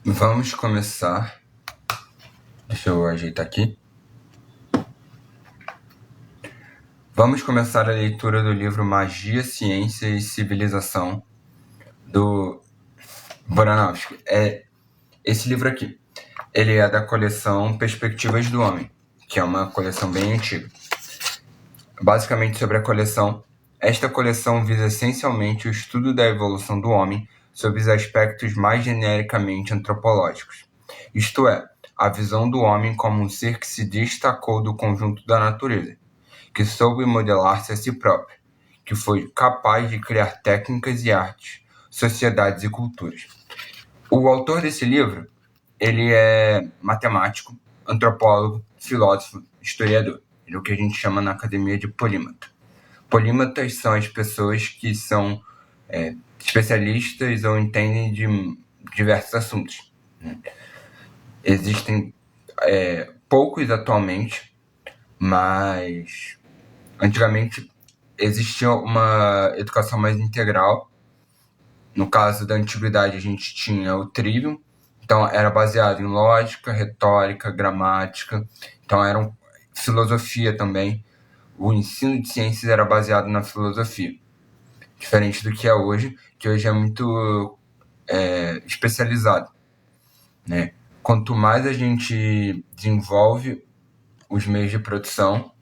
Vamos começar. Deixa eu ajeitar aqui. Vamos começar a leitura do livro Magia, Ciência e Civilização, do Baranovski. Esse livro aqui, ele é da coleção Perspectivas do Homem, que é uma coleção bem antiga. Basicamente sobre a coleção, esta coleção visa essencialmente o estudo da evolução do homem sob os aspectos mais genericamente antropológicos, isto é, a visão do homem como um ser que se destacou do conjunto da natureza, que soube modelar-se a si próprio, que foi capaz de criar técnicas e artes, sociedades e culturas. O autor desse livro, ele é matemático, antropólogo, filósofo, historiador. Ele é o que a gente chama na academia de polímata. Polímatas são as pessoas que são especialistas ou entendem de diversos assuntos. Existem poucos atualmente, mas antigamente existia uma educação mais integral. No caso da antiguidade, a gente tinha o trivium, então era baseado em lógica, retórica, gramática, então era filosofia também. O ensino de ciências era baseado na filosofia, diferente do que é hoje, que hoje é muito especializado, né? Quanto mais a gente desenvolve os meios de produção,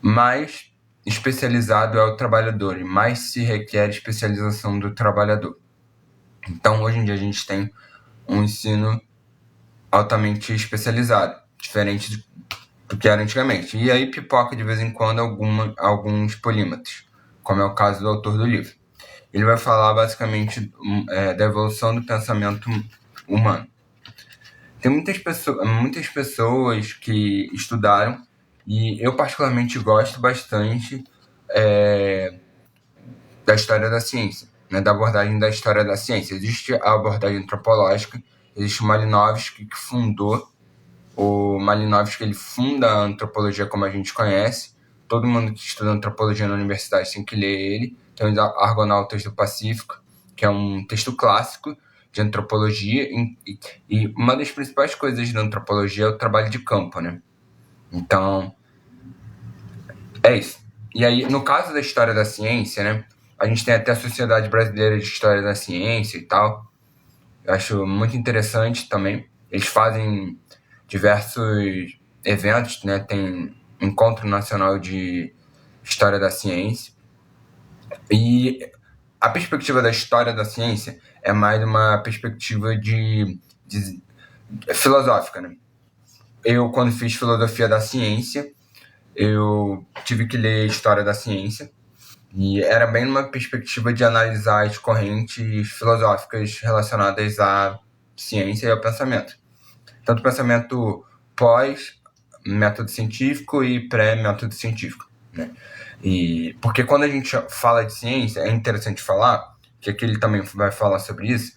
mais especializado é o trabalhador e mais se requer especialização do trabalhador. Então, hoje em dia, a gente tem um ensino altamente especializado, diferente do que era antigamente. E aí pipoca de vez em quando alguns polímatas, como é o caso do autor do livro. Ele vai falar basicamente da evolução do pensamento humano. Tem muitas pessoas que estudaram, e eu particularmente gosto bastante da história da ciência, né, da abordagem da história da ciência. Existe a abordagem antropológica, existe o Malinowski, que fundou. O Malinowski, ele funda a antropologia como a gente conhece. Todo mundo que estuda antropologia na universidade tem que ler ele. Tem os Argonautas do Pacífico, que é um texto clássico de antropologia, e uma das principais coisas da antropologia é o trabalho de campo, né? Então, é isso. E aí, no caso da história da ciência, né, a gente tem até a Sociedade Brasileira de História da Ciência e tal. Eu acho muito interessante também. Eles fazem diversos eventos, né? Tem Encontro Nacional de História da Ciência. E a perspectiva da história da ciência é mais uma perspectiva de filosófica, né? Eu, quando fiz filosofia da ciência, eu tive que ler História da Ciência, e era bem uma perspectiva de analisar as correntes filosóficas relacionadas à ciência e ao pensamento. Tanto pensamento pós-método científico e pré-método científico, né? E porque quando a gente fala de ciência, é interessante falar, que aqui ele também vai falar sobre isso,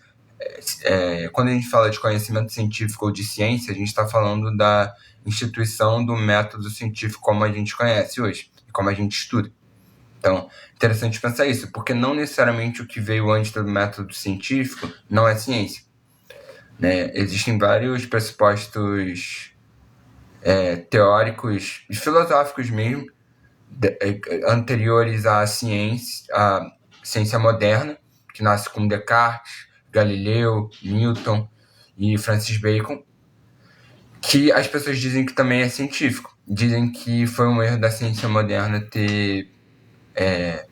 quando a gente fala de conhecimento científico ou de ciência, a gente está falando da instituição do método científico como a gente conhece hoje, como a gente estuda. Então, interessante pensar isso, porque não necessariamente o que veio antes do método científico não é ciência, né? Existem vários pressupostos teóricos e filosóficos mesmo, anteriores à ciência moderna, que nasce com Descartes, Galileu, Newton e Francis Bacon, que as pessoas dizem que também é científico. Dizem que foi um erro da ciência moderna ter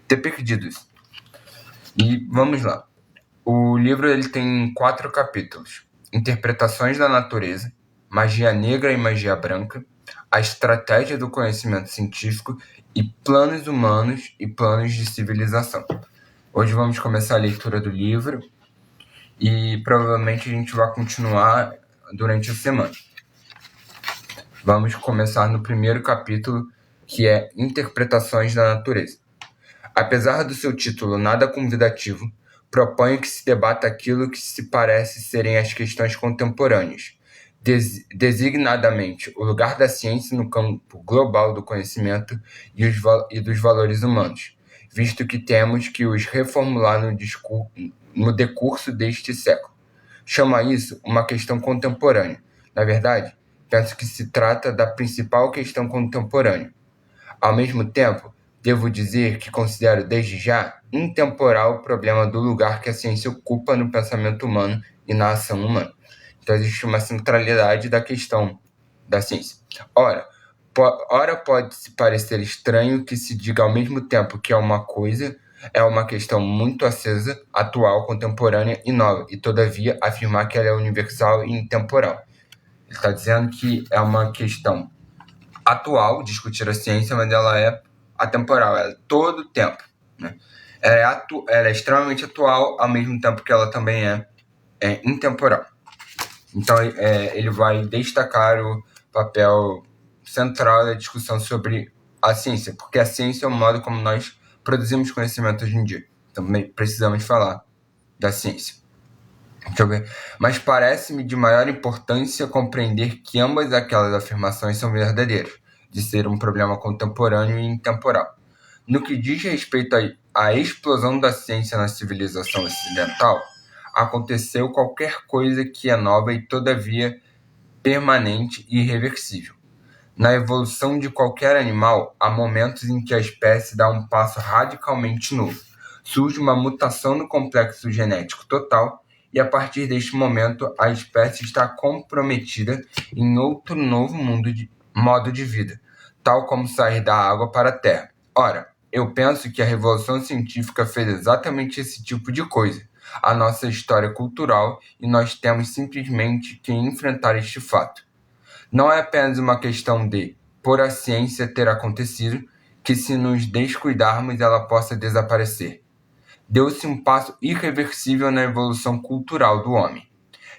perdido isso. E vamos lá. O livro ele tem 4 capítulos: Interpretações da Natureza, Magia Negra e Magia Branca, A Estratégia do Conhecimento Científico e Planos Humanos e Planos de Civilização. Hoje vamos começar a leitura do livro e provavelmente a gente vai continuar durante a semana. Vamos começar no primeiro capítulo, que é Interpretações da Natureza. Apesar do seu título nada convidativo, proponho que se debata aquilo que se parece serem as questões contemporâneas, designadamente o lugar da ciência no campo global do conhecimento e dos valores humanos, visto que temos que os reformular no decurso deste século. chama isso uma questão contemporânea. Na verdade, penso que se trata da principal questão contemporânea. Ao mesmo tempo, devo dizer que considero desde já intemporal o problema do lugar que a ciência ocupa no pensamento humano e na ação humana. Então, existe uma centralidade da questão da ciência. Ora, pode-se parecer estranho que se diga ao mesmo tempo que é uma coisa, é uma questão muito acesa, atual, contemporânea e nova, e todavia afirmar que ela é universal e intemporal. Ele está dizendo que é uma questão atual, discutir a ciência, mas ela é atemporal, ela é todo o tempo, né? Ela é extremamente atual, ao mesmo tempo que ela também é intemporal. Então, ele vai destacar o papel central da discussão sobre a ciência, porque a ciência é o modo como nós produzimos conhecimento hoje em dia. Também precisamos falar da ciência. Deixa eu ver. Mas parece-me de maior importância compreender que ambas aquelas afirmações são verdadeiras, de ser um problema contemporâneo e intemporal. No que diz respeito à explosão da ciência na civilização ocidental, aconteceu qualquer coisa que é nova e, todavia, permanente e irreversível. Na evolução de qualquer animal, há momentos em que a espécie dá um passo radicalmente novo. Surge uma mutação no complexo genético total e, a partir deste momento, a espécie está comprometida em outro novo modo de vida, tal como sair da água para a terra. Ora, eu penso que a Revolução Científica fez exatamente esse tipo de coisa, a nossa história cultural, e nós temos simplesmente que enfrentar este fato. Não é apenas uma questão de, por a ciência ter acontecido, que se nos descuidarmos ela possa desaparecer. Deu-se um passo irreversível na evolução cultural do homem.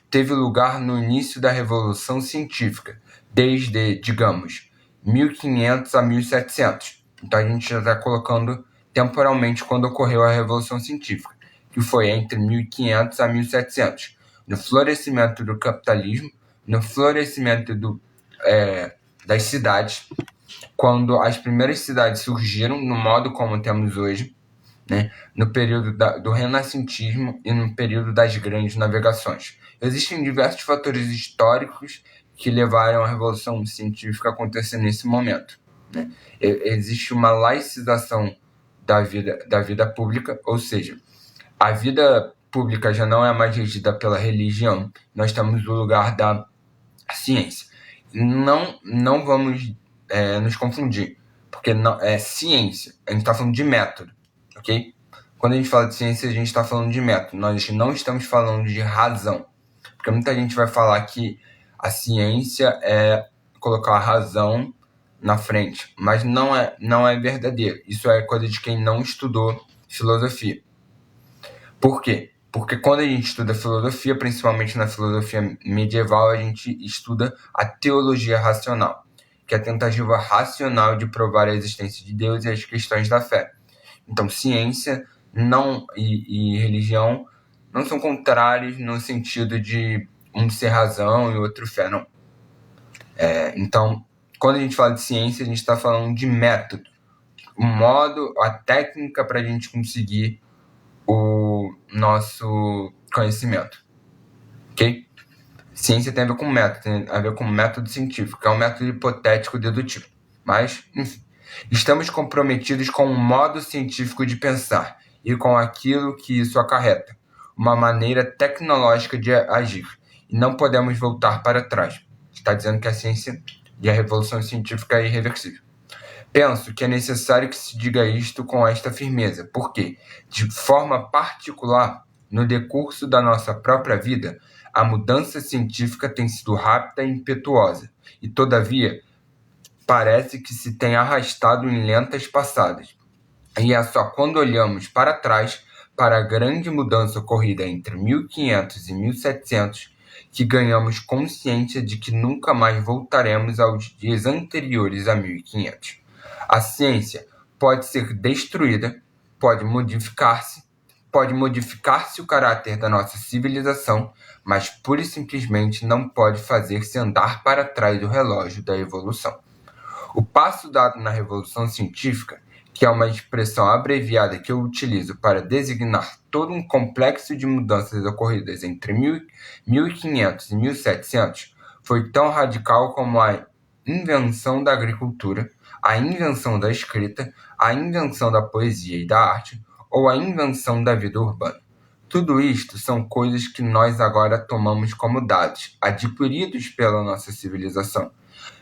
Teve lugar no início da Revolução Científica, desde, digamos, 1500 a 1700. Então a gente já está colocando temporalmente quando ocorreu a Revolução Científica, que foi entre 1500 a 1700, no florescimento do capitalismo, no florescimento das cidades, quando as primeiras cidades surgiram no modo como temos hoje, né, no período do renascentismo e no período das grandes navegações. Existem diversos fatores históricos que levaram a Revolução Científica a acontecer nesse momento, né? Existe uma laicização da vida pública, ou seja, a vida pública já não é mais regida pela religião, nós estamos no lugar da ciência. Não vamos nos confundir, porque não, é ciência, a gente está falando de método, ok? Quando a gente fala de ciência, a gente está falando de método, nós não estamos falando de razão, porque muita gente vai falar que a ciência é colocar a razão na frente, mas não é verdadeiro. Isso é coisa de quem não estudou filosofia. Por quê? Porque quando a gente estuda filosofia, principalmente na filosofia medieval, a gente estuda a teologia racional, que é a tentativa racional de provar a existência de Deus e as questões da fé. Então, ciência e religião não são contrários no sentido de um ser razão e outro fé, não. Então, quando a gente fala de ciência, a gente está falando de método, o modo, a técnica para a gente conseguir o nosso conhecimento, ok? Ciência tem a ver com método, tem a ver com método científico, que é um método hipotético dedutivo. Mas, enfim, estamos comprometidos com um modo científico de pensar e com aquilo que isso acarreta, uma maneira tecnológica de agir, e não podemos voltar para trás. Está dizendo que a ciência e a revolução científica é irreversível. Penso que é necessário que se diga isto com esta firmeza, porque, de forma particular, no decurso da nossa própria vida, a mudança científica tem sido rápida e impetuosa, e, todavia, parece que se tem arrastado em lentas passadas. E é só quando olhamos para trás, para a grande mudança ocorrida entre 1500 e 1700, que ganhamos consciência de que nunca mais voltaremos aos dias anteriores a 1500. A ciência pode ser destruída, pode modificar-se o caráter da nossa civilização, mas pura e simplesmente não pode fazer-se andar para trás do relógio da evolução. O passo dado na Revolução Científica, que é uma expressão abreviada que eu utilizo para designar todo um complexo de mudanças ocorridas entre 1500 e 1700 foi tão radical como a invenção da agricultura, a invenção da escrita, a invenção da poesia e da arte, ou a invenção da vida urbana. Tudo isto são coisas que nós agora tomamos como dados, adquiridos pela nossa civilização,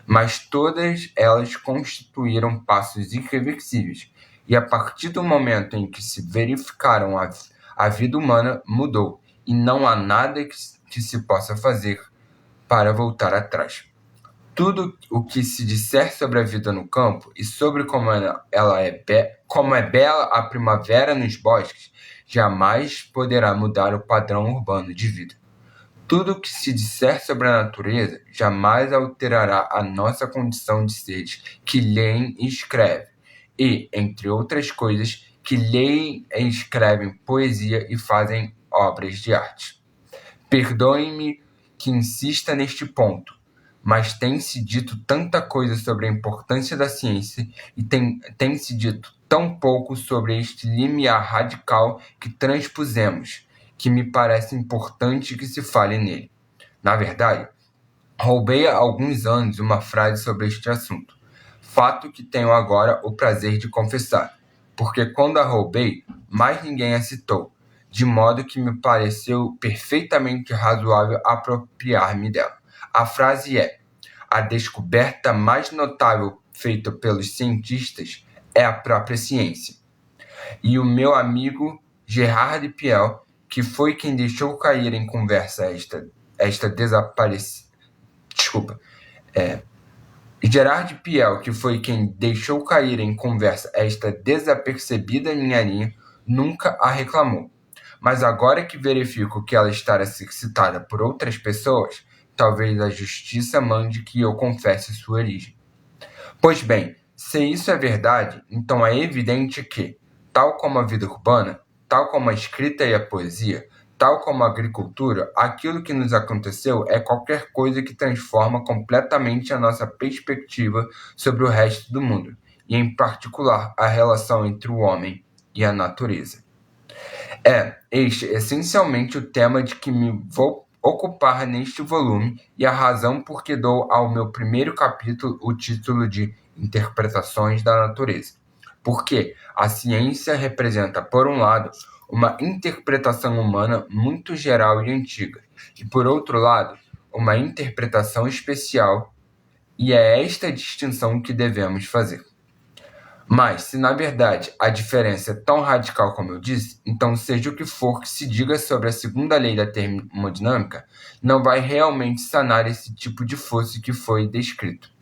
mas todas elas constituíram passos irreversíveis, e a partir do momento em que se verificaram a vida humana mudou, e não há nada que se possa fazer para voltar atrás. Tudo o que se disser sobre a vida no campo e sobre como é bela a primavera nos bosques, jamais poderá mudar o padrão urbano de vida. Tudo o que se disser sobre a natureza jamais alterará a nossa condição de seres que leem e escrevem, e, entre outras coisas, que leem e escrevem poesia e fazem obras de arte. Perdoe-me que insista neste ponto, mas tem-se dito tanta coisa sobre a importância da ciência e tem-se dito tão pouco sobre este limiar radical que transpusemos, que me parece importante que se fale nele. Na verdade, roubei há alguns anos uma frase sobre este assunto, fato que tenho agora o prazer de confessar, porque quando a roubei, mais ninguém a citou, de modo que me pareceu perfeitamente razoável apropriar-me dela. A frase é: a descoberta mais notável feita pelos cientistas é a própria ciência. E o meu amigo Gerard Piel, que foi quem deixou cair em conversa Gerard Piel, que foi quem deixou cair em conversa esta desapercebida ninharia, nunca a reclamou. Mas agora que verifico que ela está a ser citada por outras pessoas, talvez a justiça mande que eu confesse sua origem. Pois bem, se isso é verdade, então é evidente que, tal como a vida urbana, tal como a escrita e a poesia, tal como a agricultura, aquilo que nos aconteceu é qualquer coisa que transforma completamente a nossa perspectiva sobre o resto do mundo, e em particular a relação entre o homem e a natureza. É este essencialmente o tema de que me vou ocupar neste volume e a razão por que dou ao meu primeiro capítulo o título de Interpretações da Natureza. Porque a ciência representa, por um lado, uma interpretação humana muito geral e antiga, e, por outro lado, uma interpretação especial, e é esta distinção que devemos fazer. Mas, se na verdade a diferença é tão radical como eu disse, então seja o que for que se diga sobre a segunda lei da termodinâmica, não vai realmente sanar esse tipo de fosse que foi descrito.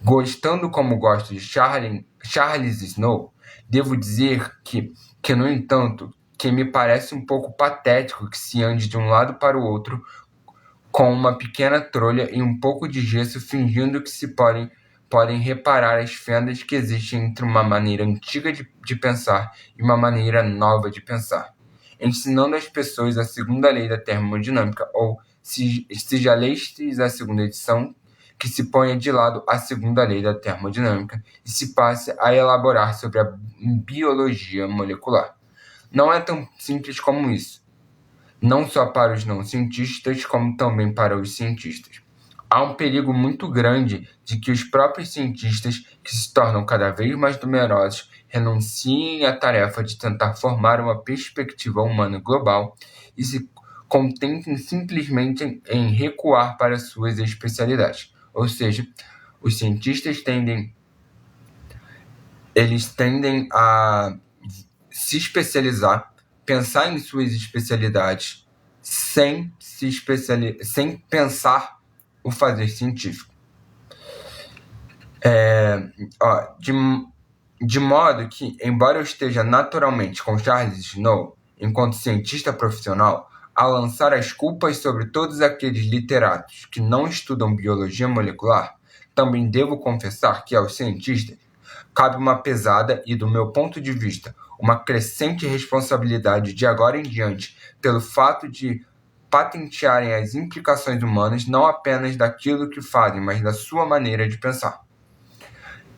Gostando como gosto de Charles Snow, devo dizer que, no entanto, que me parece um pouco patético que se ande de um lado para o outro com uma pequena trolha e um pouco de gesso fingindo que se podem reparar as fendas que existem entre uma maneira antiga de pensar e uma maneira nova de pensar, ensinando às pessoas a segunda lei da termodinâmica, ou, se já lestes a segunda edição, que se ponha de lado a segunda lei da termodinâmica e se passe a elaborar sobre a biologia molecular. Não é tão simples como isso, não só para os não-cientistas, como também para os cientistas. Há um perigo muito grande de que os próprios cientistas, que se tornam cada vez mais numerosos, renunciem à tarefa de tentar formar uma perspectiva humana global e se contentem simplesmente em recuar para suas especialidades. Ou seja, os cientistas tendem a se especializar, pensar em suas especialidades, sem pensar o fazer científico. De modo que, embora eu esteja naturalmente com Charles Snow, enquanto cientista profissional, a lançar as culpas sobre todos aqueles literatos que não estudam biologia molecular, também devo confessar que aos cientistas cabe uma pesada e, do meu ponto de vista, uma crescente responsabilidade de agora em diante pelo fato de patentearem as implicações humanas não apenas daquilo que fazem, mas da sua maneira de pensar.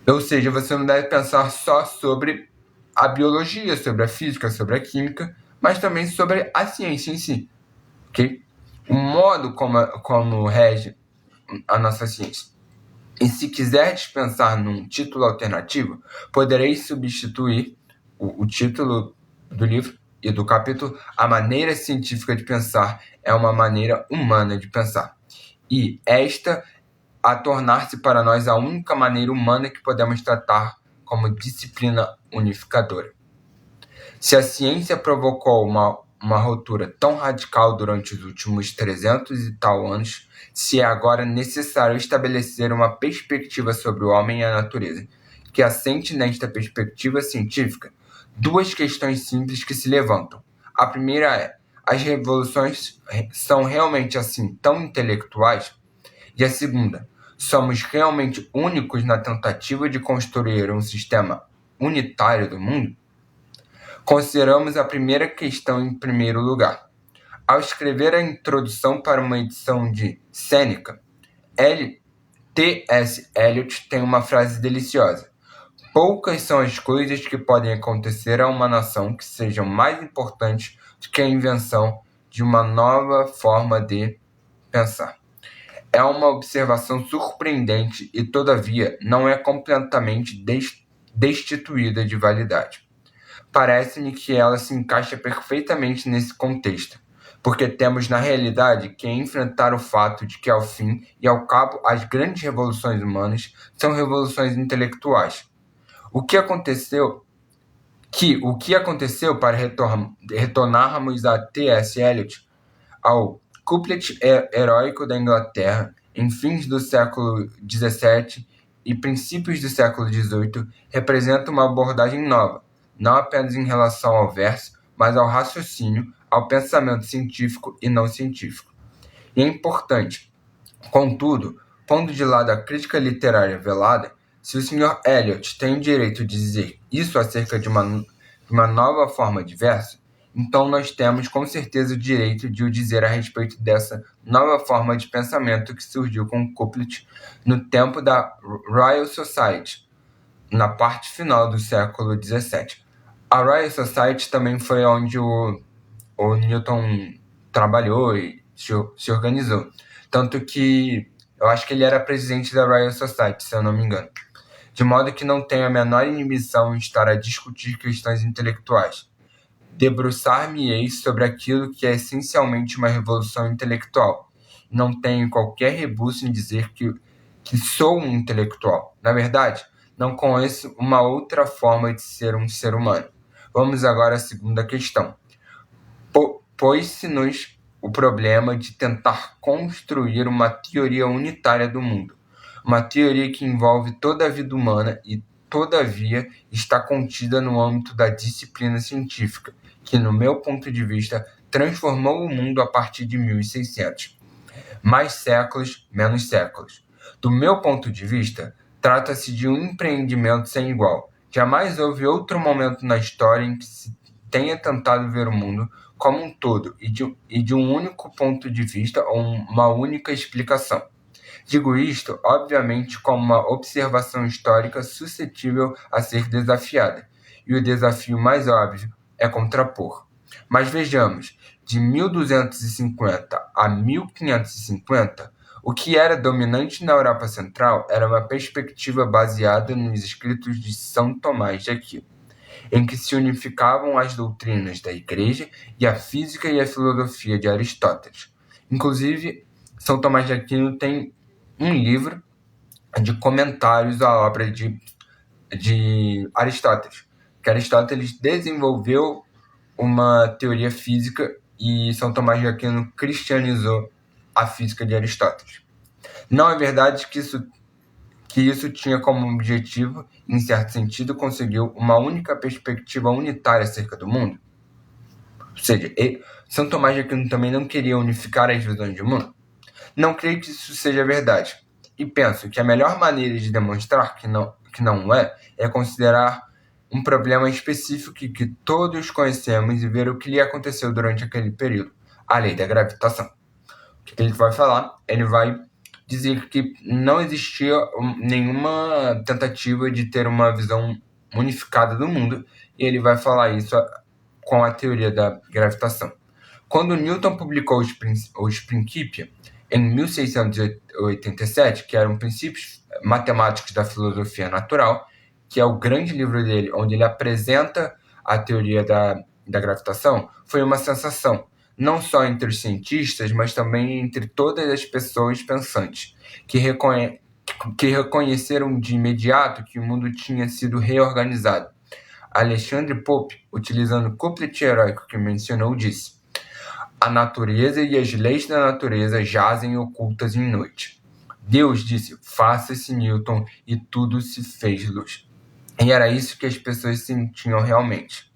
Ou seja, você não deve pensar só sobre a biologia, sobre a física, sobre a química, mas também sobre a ciência em si, ok? O modo como rege a nossa ciência. E se quiser dispensar num título alternativo, poderei substituir o título do livro e do capítulo. A maneira científica de pensar é uma maneira humana de pensar. E esta a tornar-se para nós a única maneira humana que podemos tratar como disciplina unificadora. Se a ciência provocou uma ruptura tão radical durante os últimos 300 e tal anos, se é agora necessário estabelecer uma perspectiva sobre o homem e a natureza, que assente nesta perspectiva científica duas questões simples que se levantam. A primeira é: as revoluções são realmente assim tão intelectuais? E a segunda: somos realmente únicos na tentativa de construir um sistema unitário do mundo? Consideramos a primeira questão em primeiro lugar. Ao escrever a introdução para uma edição de Sêneca, T.S. Eliot tem uma frase deliciosa: poucas são as coisas que podem acontecer a uma nação que sejam mais importantes do que a invenção de uma nova forma de pensar. É uma observação surpreendente e, todavia, não é completamente destituída de validade. Parece-me que ela se encaixa perfeitamente nesse contexto, porque temos na realidade que enfrentar o fato de que, ao fim e ao cabo, as grandes revoluções humanas são revoluções intelectuais. O que aconteceu para retornarmos a T.S. Eliot, ao couplet heróico da Inglaterra em fins do século XVII e princípios do século XVIII, representa uma abordagem nova, não apenas em relação ao verso, mas ao raciocínio, ao pensamento científico e não científico. E é importante, contudo, pondo de lado a crítica literária velada, se o Sr. Eliot tem o direito de dizer isso acerca de uma nova forma de verso, então nós temos com certeza o direito de o dizer a respeito dessa nova forma de pensamento que surgiu com o couplet no tempo da Royal Society, na parte final do século XVII. A Royal Society também foi onde o Newton trabalhou e se organizou. Tanto que eu acho que ele era presidente da Royal Society, se eu não me engano. De modo que não tenho a menor inibição em estar a discutir questões intelectuais. Debruçar-me-ei sobre aquilo que é essencialmente uma revolução intelectual. Não tenho qualquer rebuço em dizer que sou um intelectual. Na verdade, não conheço uma outra forma de ser um ser humano. Vamos agora à segunda questão. Pôs-se-nos o problema de tentar construir uma teoria unitária do mundo. Uma teoria que envolve toda a vida humana e, todavia, está contida no âmbito da disciplina científica, que, no meu ponto de vista, transformou o mundo a partir de 1600. Mais séculos, menos séculos. Do meu ponto de vista, trata-se de um empreendimento sem igual. Jamais houve outro momento na história em que se tenha tentado ver o mundo como um todo e de um único ponto de vista ou uma única explicação. Digo isto, obviamente, como uma observação histórica suscetível a ser desafiada, e o desafio mais óbvio é contrapor. Mas vejamos, de 1250 a 1550, o que era dominante na Europa Central era uma perspectiva baseada nos escritos de São Tomás de Aquino, em que se unificavam as doutrinas da Igreja e a física e a filosofia de Aristóteles. Inclusive, São Tomás de Aquino tem um livro de comentários à obra de Aristóteles, que Aristóteles desenvolveu uma teoria física e São Tomás de Aquino cristianizou a física de Aristóteles. Não é verdade que isso tinha como objetivo, em certo sentido, conseguir uma única perspectiva unitária acerca do mundo? Ou seja, São Tomás de Aquino também não queria unificar as visões de mundo? Não creio que isso seja verdade. E penso que a melhor maneira de demonstrar que não é considerar um problema específico que todos conhecemos e ver o que lhe aconteceu durante aquele período, a lei da gravitação. O que ele vai falar? Ele vai dizer que não existia nenhuma tentativa de ter uma visão unificada do mundo, e ele vai falar isso com a teoria da gravitação. Quando Newton publicou os Principia, em 1687, que eram princípios matemáticos da filosofia natural, que é o grande livro dele, onde ele apresenta a teoria da gravitação, foi uma sensação, não só entre os cientistas, mas também entre todas as pessoas pensantes, que reconheceram de imediato que o mundo tinha sido reorganizado. Alexandre Pope, utilizando o couplet heróico que mencionou, disse: "A natureza e as leis da natureza jazem ocultas em noite. Deus disse, faça-se Newton, e tudo se fez luz." E era isso que as pessoas sentiam realmente.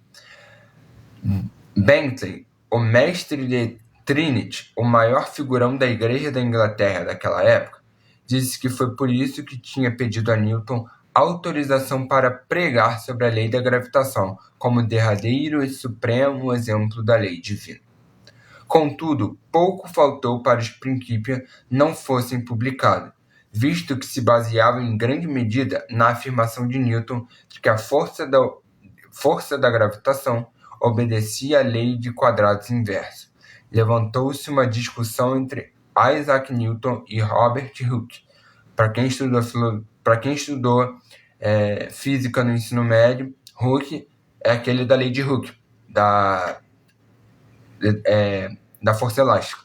Bentley, o mestre de Trinity, o maior figurão da Igreja da Inglaterra daquela época, disse que foi por isso que tinha pedido a Newton autorização para pregar sobre a lei da gravitação, como derradeiro e supremo exemplo da lei divina. Contudo, pouco faltou para os Principia não fossem publicados, visto que se baseavam em grande medida na afirmação de Newton de que a força da gravitação obedecia à lei de quadrados inversos. Levantou-se uma discussão entre Isaac Newton e Robert Hooke. Para quem estudou física no ensino médio, Hooke é aquele da lei de Hooke, da força elástica.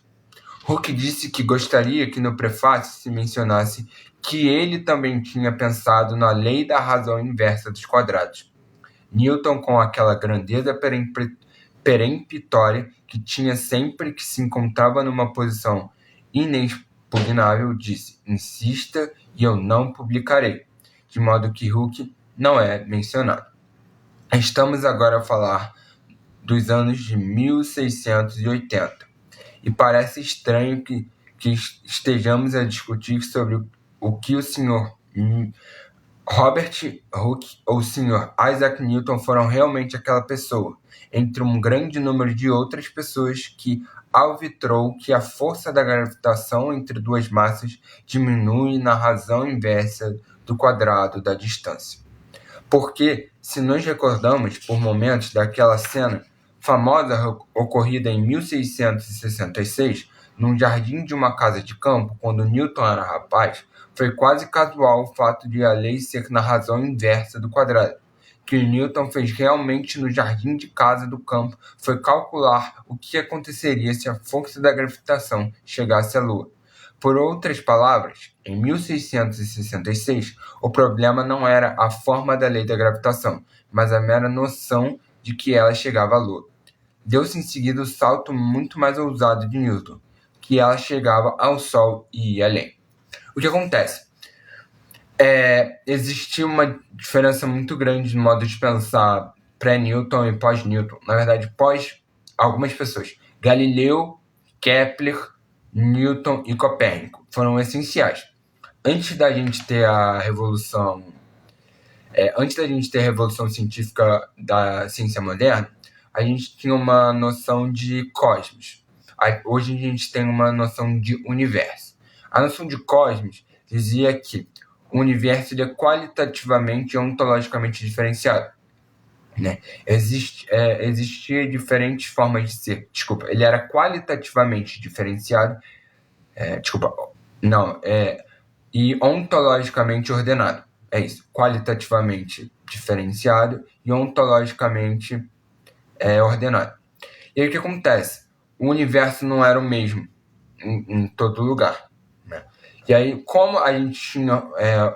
Hooke disse que gostaria que no prefácio se mencionasse que ele também tinha pensado na lei da razão inversa dos quadrados. Newton, com aquela grandeza peremptória que tinha sempre que se encontrava numa posição inexpugnável, disse: "Insista e eu não publicarei", de modo que Hooke não é mencionado. Estamos agora a falar dos anos de 1680, e parece estranho que estejamos a discutir sobre o que o Sr. Robert Hooke ou o Sr. Isaac Newton foram realmente aquela pessoa, entre um grande número de outras pessoas que arbitrou que a força da gravitação entre duas massas diminui na razão inversa do quadrado da distância. Porque, se nos recordamos por momentos daquela cena famosa ocorrida em 1666, num jardim de uma casa de campo, quando Newton era rapaz, foi quase casual o fato de a lei ser na razão inversa do quadrado. Que Newton fez realmente no jardim de casa do campo foi calcular o que aconteceria se a força da gravitação chegasse à Lua. Por outras palavras, em 1666, o problema não era a forma da lei da gravitação, mas a mera noção de que ela chegava à Lua. Deu-se em seguida o salto muito mais ousado de Newton, que ela chegava ao Sol e ia além. O que acontece? Existe uma diferença muito grande no modo de pensar pré-Newton e pós-Newton. Na verdade, pós algumas pessoas. Galileu, Kepler, Newton e Copérnico foram essenciais. Antes da gente ter a revolução científica da ciência moderna, a gente tinha uma noção de cosmos. Hoje a gente tem uma noção de universo. A noção de cosmos dizia que o universo é qualitativamente e ontologicamente diferenciado. Né? Existia diferentes formas de ser. Ele era qualitativamente diferenciado. E ontologicamente ordenado. É isso. Qualitativamente diferenciado e ontologicamente ordenado. E aí o que acontece? O universo não era o mesmo em todo lugar. Né? E aí, como a gente tinha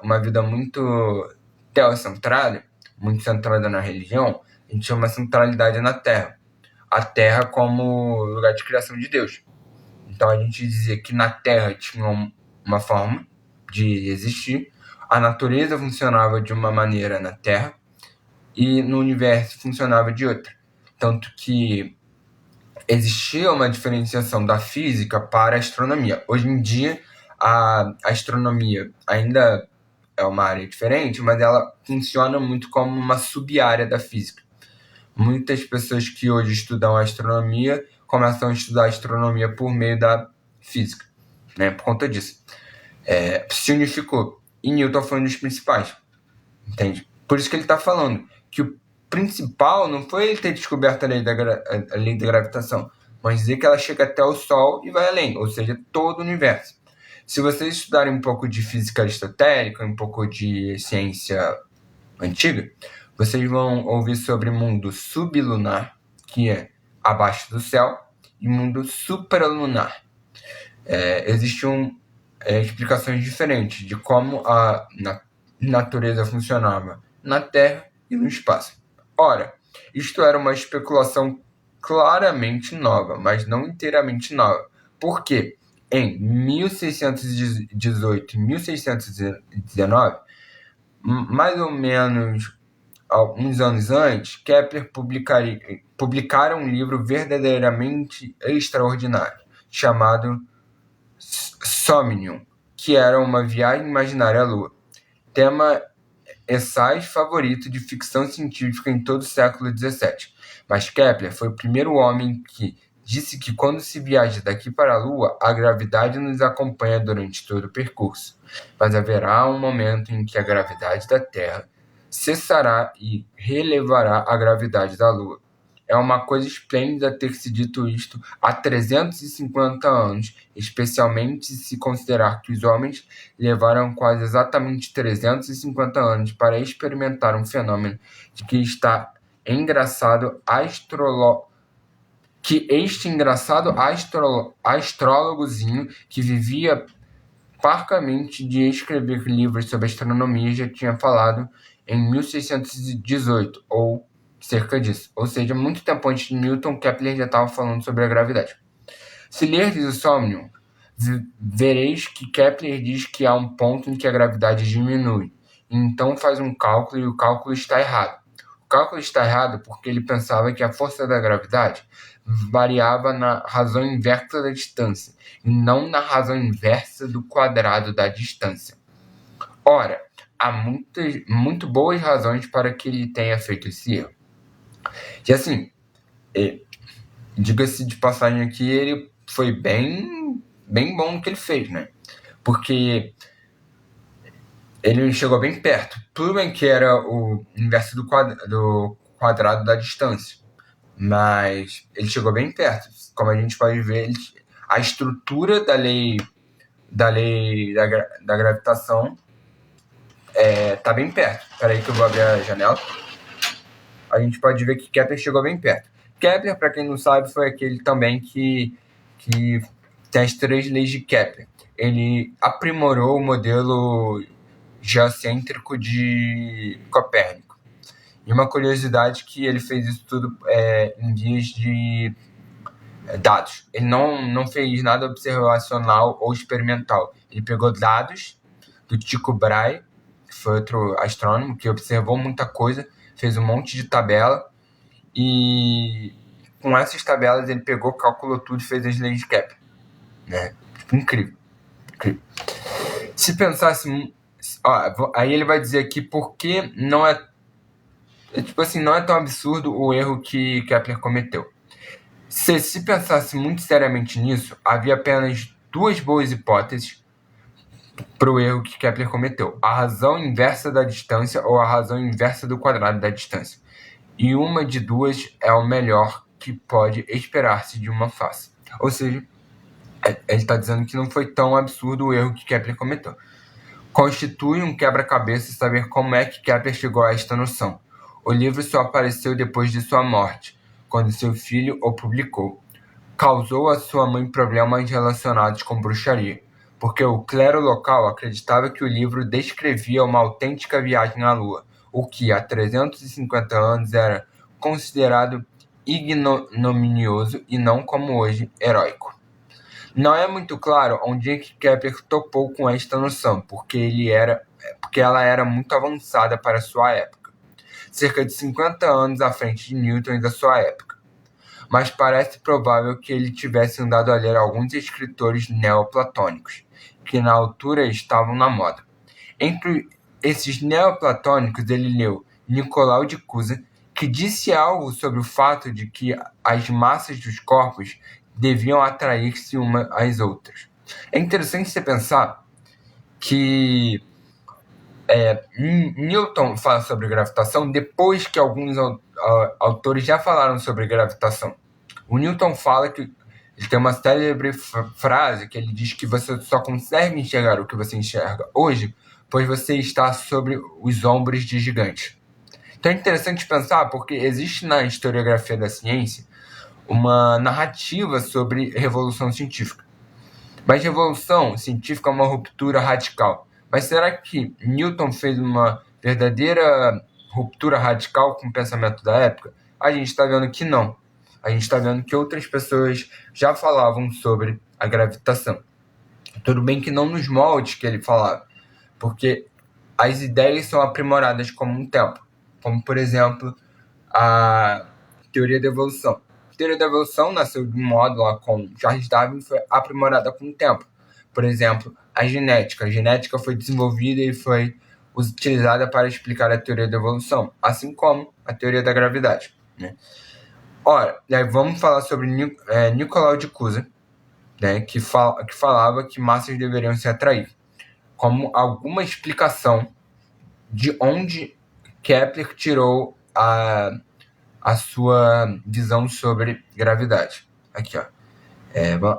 uma vida muito teocentrada, muito centrada na religião, a gente tinha uma centralidade na Terra. A Terra como lugar de criação de Deus. Então a gente dizia que na Terra tinha uma forma de existir, a natureza funcionava de uma maneira na Terra e no universo funcionava de outra. Tanto que existia uma diferenciação da física para a astronomia. Hoje em dia, a astronomia ainda é uma área diferente, mas ela funciona muito como uma sub-área da física. Muitas pessoas que hoje estudam astronomia começam a estudar astronomia por meio da física, né? Por conta disso. Se unificou. E Newton foi um dos principais. Entende? Por isso que ele está falando que principal não foi ele ter descoberto a lei da gravitação, mas dizer que ela chega até o Sol e vai além, ou seja, todo o universo. Se vocês estudarem um pouco de física aristotélica, um pouco de ciência antiga, vocês vão ouvir sobre mundo sublunar, que é abaixo do céu, e mundo supralunar. Existiam explicações diferentes de como a natureza funcionava na Terra e no espaço. Ora, isto era uma especulação claramente nova, mas não inteiramente nova. Por quê? Em 1618 e 1619, mais ou menos alguns anos antes, Kepler publicara um livro verdadeiramente extraordinário, chamado Somnium, que era uma viagem imaginária à Lua. Tema ensaios favorito de ficção científica em todo o século XVII. Mas Kepler foi o primeiro homem que disse que quando se viaja daqui para a Lua, a gravidade nos acompanha durante todo o percurso. Mas haverá um momento em que a gravidade da Terra cessará e relevará a gravidade da Lua. É uma coisa esplêndida ter se dito isto há 350 anos, especialmente se considerar que os homens levaram quase exatamente 350 anos para experimentar um fenômeno de que este engraçado astrólogozinho que vivia parcamente de escrever livros sobre astronomia já tinha falado em 1618, ou cerca disso. Ou seja, muito tempo antes de Newton, Kepler já estava falando sobre a gravidade. Se lerdes o Somnium, vereis que Kepler diz que há um ponto em que a gravidade diminui. Então faz um cálculo e o cálculo está errado. O cálculo está errado porque ele pensava que a força da gravidade variava na razão inversa da distância, e não na razão inversa do quadrado da distância. Ora, há muito boas razões para que ele tenha feito esse erro. E assim, diga-se de passagem aqui, ele foi bem bom no que ele fez, né? Porque ele chegou bem perto. Tudo bem que era o inverso do quadrado da distância, mas ele chegou bem perto. Como a gente pode ver, a estrutura da lei da gravitação está bem perto. Espera aí que eu vou abrir a janela. A gente pode ver que Kepler chegou bem perto. Kepler, para quem não sabe, foi aquele também que tem as 3 leis de Kepler. Ele aprimorou o modelo geocêntrico de Copérnico. E uma curiosidade que ele fez isso tudo em dias de dados. Ele não fez nada observacional ou experimental. Ele pegou dados do Tycho Brahe, que foi outro astrônomo que observou muita coisa, fez um monte de tabela, e com essas tabelas ele pegou, calculou tudo e fez as leis de Kepler. Né? Incrível. Se pensasse... aí ele vai dizer aqui por que não é tão absurdo o erro que Kepler cometeu. Se pensasse muito seriamente nisso, havia apenas 2 boas hipóteses para o erro que Kepler cometeu: a razão inversa da distância ou a razão inversa do quadrado da distância. E uma de duas é o melhor que pode esperar-se de uma face. Ou seja, ele está dizendo que não foi tão absurdo o erro que Kepler cometeu. Constitui um quebra-cabeça saber como é que Kepler chegou a esta noção. O livro só apareceu depois de sua morte, quando seu filho o publicou. Causou a sua mãe problemas relacionados com bruxaria, porque o clero local acreditava que o livro descrevia uma autêntica viagem à Lua, o que há 350 anos era considerado ignominioso e não, como hoje, heróico. Não é muito claro onde é que Kepler topou com esta noção, porque ela era muito avançada para sua época, cerca de 50 anos à frente de Newton e da sua época. Mas parece provável que ele tivesse andado a ler alguns escritores neoplatônicos, que na altura estavam na moda. Entre esses neoplatônicos ele leu Nicolau de Cusa, que disse algo sobre o fato de que as massas dos corpos deviam atrair-se umas às outras. É interessante você pensar que Newton fala sobre gravitação depois que alguns autores já falaram sobre gravitação. O Newton fala que ele tem uma célebre frase que ele diz que você só consegue enxergar o que você enxerga hoje, pois você está sobre os ombros de gigantes. Então é interessante pensar porque existe na historiografia da ciência uma narrativa sobre revolução científica. Mas revolução científica é uma ruptura radical. Mas será que Newton fez uma verdadeira ruptura radical com o pensamento da época? A gente está vendo que não. A gente está vendo que outras pessoas já falavam sobre a gravitação. Tudo bem que não nos moldes que ele falava, porque as ideias são aprimoradas com o tempo. Como, por exemplo, a teoria da evolução. A teoria da evolução nasceu de um modo lá com Charles Darwin e foi aprimorada com o tempo. Por exemplo, a genética. A genética foi desenvolvida e foi utilizada para explicar a teoria da evolução, assim como a teoria da gravidade, né? Ora, aí vamos falar sobre Nicolau de Cusa, né, que falava que massas deveriam se atrair, como alguma explicação de onde Kepler tirou a sua visão sobre gravidade. Aqui, ó.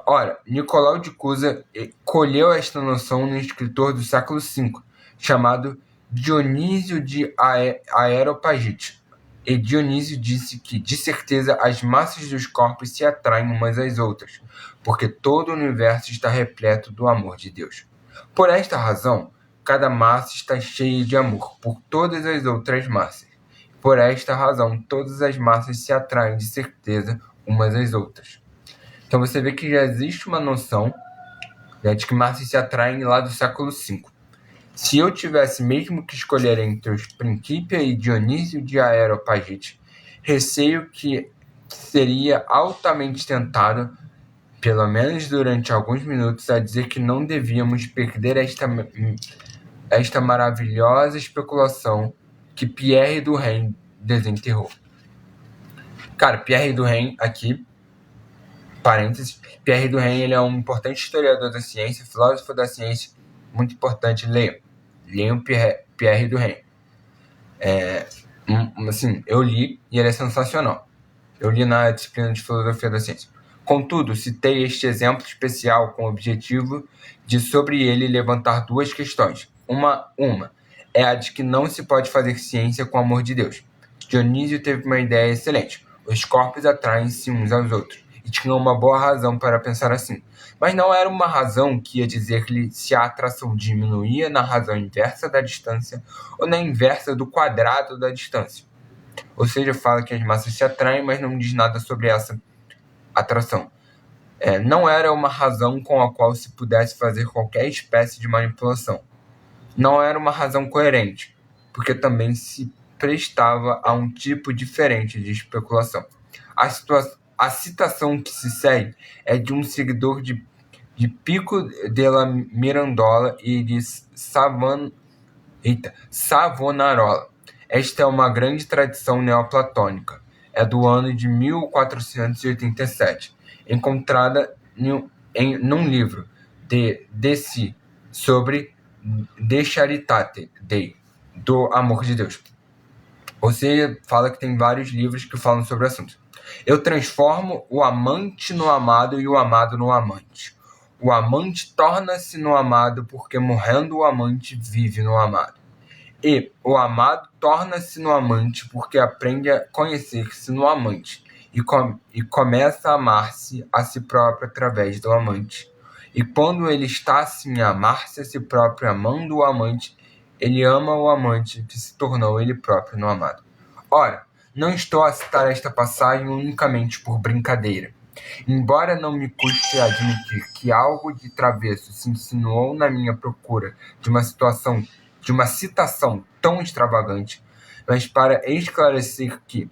Ora, Nicolau de Cusa colheu esta noção no escritor do século V, chamado Dionísio de Areopagite. E Dionísio disse que, de certeza, as massas dos corpos se atraem umas às outras, porque todo o universo está repleto do amor de Deus. Por esta razão, cada massa está cheia de amor por todas as outras massas. Por esta razão, todas as massas se atraem de certeza umas às outras. Então você vê que já existe uma noção, né, de que massas se atraem lá do século V. Se eu tivesse mesmo que escolher entre os Principia e Dionísio de Areopagite, receio que seria altamente tentado, pelo menos durante alguns minutos, a dizer que não devíamos perder esta maravilhosa especulação que Pierre Durand desenterrou. Cara, Pierre Durand aqui, parênteses, Pierre Durand ele é um importante historiador da ciência, filósofo da ciência, muito importante, leiam Pierre Durand. Assim, eu li e ele é sensacional. Eu li na disciplina de filosofia da ciência. Contudo, citei este exemplo especial com o objetivo de sobre ele levantar duas questões. Uma é a de que não se pode fazer ciência com o amor de Deus. Dionísio teve uma ideia excelente. Os corpos atraem-se uns aos outros. E tinha uma boa razão para pensar assim. Mas não era uma razão que ia dizer-lhe se a atração diminuía na razão inversa da distância ou na inversa do quadrado da distância. Ou seja, fala que as massas se atraem, mas não diz nada sobre essa atração. Não era uma razão com a qual se pudesse fazer qualquer espécie de manipulação. Não era uma razão coerente, porque também se prestava a um tipo diferente de especulação. A citação que se segue é de um seguidor de Pico della Mirandola e de Savonarola. Esta é uma grande tradição neoplatônica. É do ano de 1487, encontrada num livro de Si sobre De Charitate Dei, do amor de Deus. Ou seja, fala que tem vários livros que falam sobre o assunto. Eu transformo o amante no amado e o amado no amante. O amante torna-se no amado porque, morrendo o amante, vive no amado. E o amado torna-se no amante porque aprende a conhecer-se no amante e começa a amar-se a si próprio através do amante. E quando ele está assim a amar-se a si próprio amando o amante, ele ama o amante que se tornou ele próprio no amado. Ora, não estou a citar esta passagem unicamente por brincadeira. Embora não me custe admitir que algo de travesso se insinuou na minha procura de uma citação tão extravagante, mas para esclarecer que,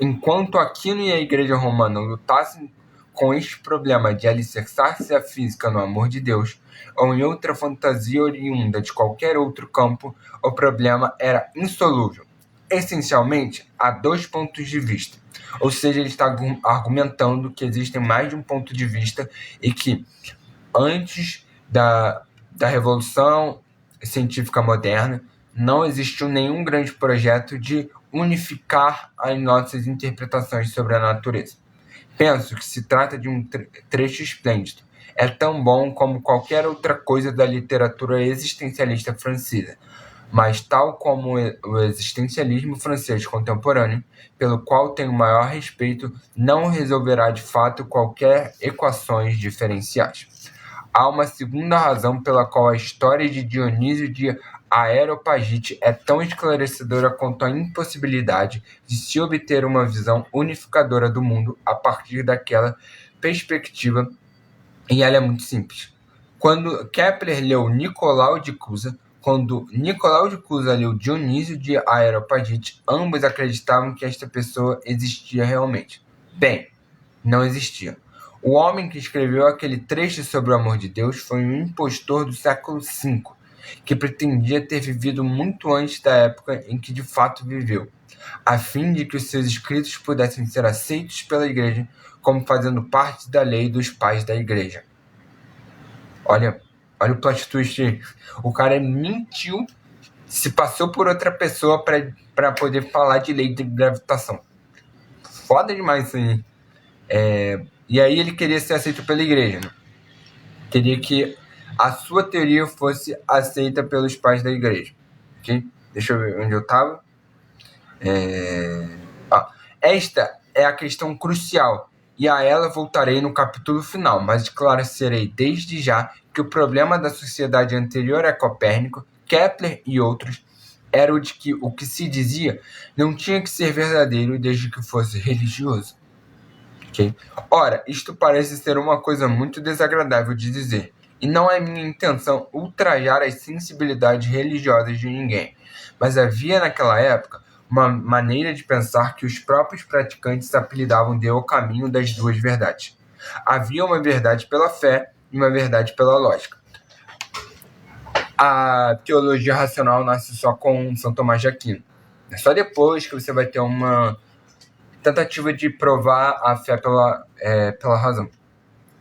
enquanto Aquino e a Igreja Romana lutassem com este problema de alicerçar-se a física no amor de Deus, ou em outra fantasia oriunda de qualquer outro campo, o problema era insolúvel. Essencialmente, há dois pontos de vista. Ou seja, ele está argumentando que existem mais de um ponto de vista e que, antes da Revolução Científica Moderna, não existiu nenhum grande projeto de unificar as nossas interpretações sobre a natureza. Penso que se trata de um trecho esplêndido. É tão bom como qualquer outra coisa da literatura existencialista francesa, mas tal como o existencialismo francês contemporâneo, pelo qual tenho maior respeito, não resolverá de fato qualquer equações diferenciais. Há uma segunda razão pela qual a história de Dionísio de Areopagite é tão esclarecedora quanto a impossibilidade de se obter uma visão unificadora do mundo a partir daquela perspectiva, e ela é muito simples. Quando Kepler leu Nicolau de Cusa, quando Nicolau de Cusa leu Dionísio de Areopagite, ambos acreditavam que esta pessoa existia realmente. Bem, não existia. O homem que escreveu aquele trecho sobre o amor de Deus foi um impostor do século V, que pretendia ter vivido muito antes da época em que de fato viveu, a fim de que os seus escritos pudessem ser aceitos pela Igreja como fazendo parte da lei dos pais da Igreja. Olha o plot twist. O cara mentiu, se passou por outra pessoa para poder falar de lei de gravitação. Foda demais isso aí. E aí ele queria ser aceito pela Igreja, né? Queria que a sua teoria fosse aceita pelos pais da Igreja. Okay? Deixa eu ver onde eu estava. Esta é a questão crucial, e a ela voltarei no capítulo final, mas esclarecerei desde já que o problema da sociedade anterior a Copérnico, Kepler e outros era o de que o que se dizia não tinha que ser verdadeiro desde que fosse religioso. Okay? Ora, isto parece ser uma coisa muito desagradável de dizer, e não é minha intenção ultrajar as sensibilidades religiosas de ninguém, mas havia naquela época uma maneira de pensar que os próprios praticantes apelidavam de o caminho das duas verdades. Havia uma verdade pela fé e uma verdade pela lógica. A teologia racional nasce só com São Tomás de Aquino. É só depois que você vai ter uma tentativa de provar a fé pela razão.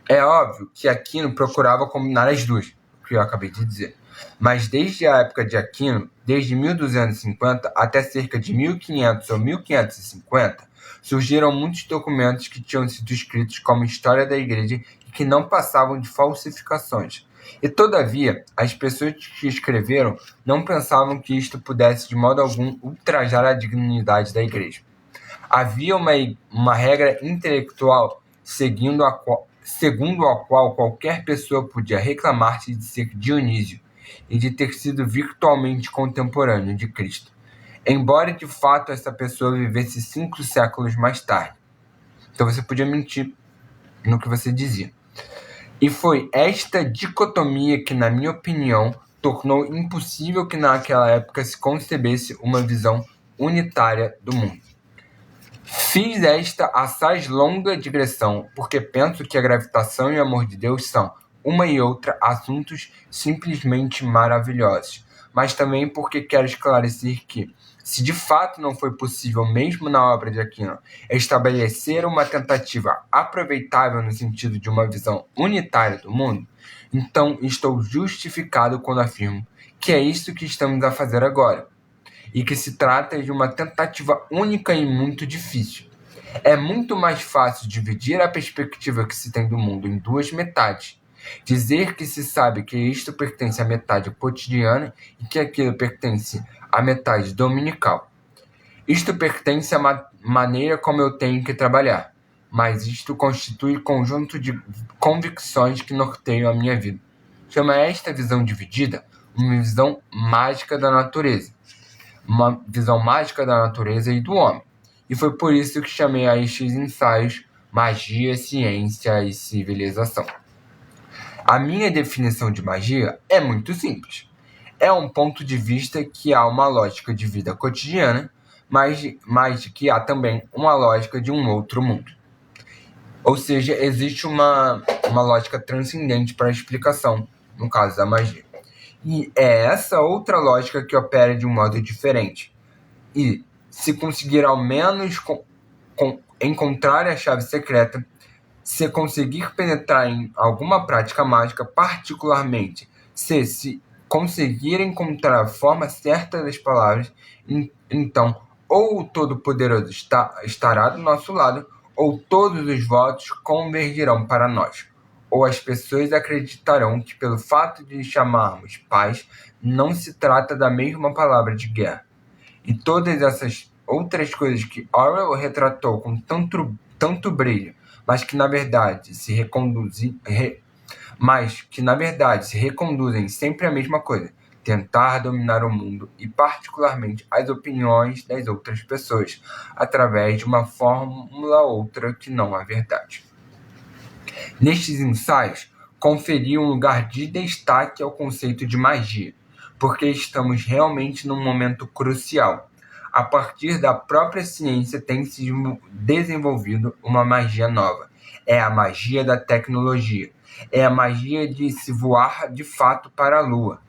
É óbvio que Aquino procurava combinar as duas, o que eu acabei de dizer. Mas desde a época de Aquino, desde 1250 até cerca de 1500 ou 1550, surgiram muitos documentos que tinham sido escritos como história da Igreja e que não passavam de falsificações. E, todavia, as pessoas que escreveram não pensavam que isto pudesse de modo algum ultrajar a dignidade da Igreja. Havia uma regra intelectual segundo a qual qualquer pessoa podia reclamar-se de ser Dionísio e de ter sido virtualmente contemporâneo de Cristo, embora de fato essa pessoa vivesse 5 séculos mais tarde. Então você podia mentir no que você dizia. E foi esta dicotomia que, na minha opinião, tornou impossível que naquela época se concebesse uma visão unitária do mundo. Fiz esta assaz longa digressão, porque penso que a gravitação e o amor de Deus são, uma e outra, assuntos simplesmente maravilhosos, mas também porque quero esclarecer que, se de fato não foi possível, mesmo na obra de Aquino, estabelecer uma tentativa aproveitável no sentido de uma visão unitária do mundo, então estou justificado quando afirmo que é isso que estamos a fazer agora, e que se trata de uma tentativa única e muito difícil. É muito mais fácil dividir a perspectiva que se tem do mundo em duas metades. Dizer que se sabe que isto pertence à metade cotidiana e que aquilo pertence à metade dominical. Isto pertence à maneira como eu tenho que trabalhar, mas isto constitui conjunto de convicções que norteiam a minha vida. Chama esta visão dividida uma visão mágica da natureza. Uma visão mágica da natureza e do homem. E foi por isso que chamei a estes ensaios Magia, Ciência e Civilização. A minha definição de magia é muito simples. É um ponto de vista que há uma lógica de vida cotidiana, mas que há também uma lógica de um outro mundo. Ou seja, existe uma lógica transcendente para a explicação, no caso da magia. E é essa outra lógica que opera de um modo diferente. E, se conseguir ao menos encontrar a chave secreta, se conseguir penetrar em alguma prática mágica, particularmente se conseguir encontrar a forma certa das palavras, então ou o Todo-Poderoso estará do nosso lado, ou todos os votos convergirão para nós. Ou as pessoas acreditarão que, pelo fato de chamarmos paz, não se trata da mesma palavra de guerra. E todas essas outras coisas que Orwell retratou com tanto brilho, mas que na verdade se reconduzem sempre à mesma coisa: tentar dominar o mundo e particularmente as opiniões das outras pessoas, através de uma fórmula outra que não a verdade. Nestes ensaios, conferi um lugar de destaque ao conceito de magia, porque estamos realmente num momento crucial. A partir da própria ciência tem se desenvolvido uma magia nova. É a magia da tecnologia. É a magia de se voar de fato para a Lua.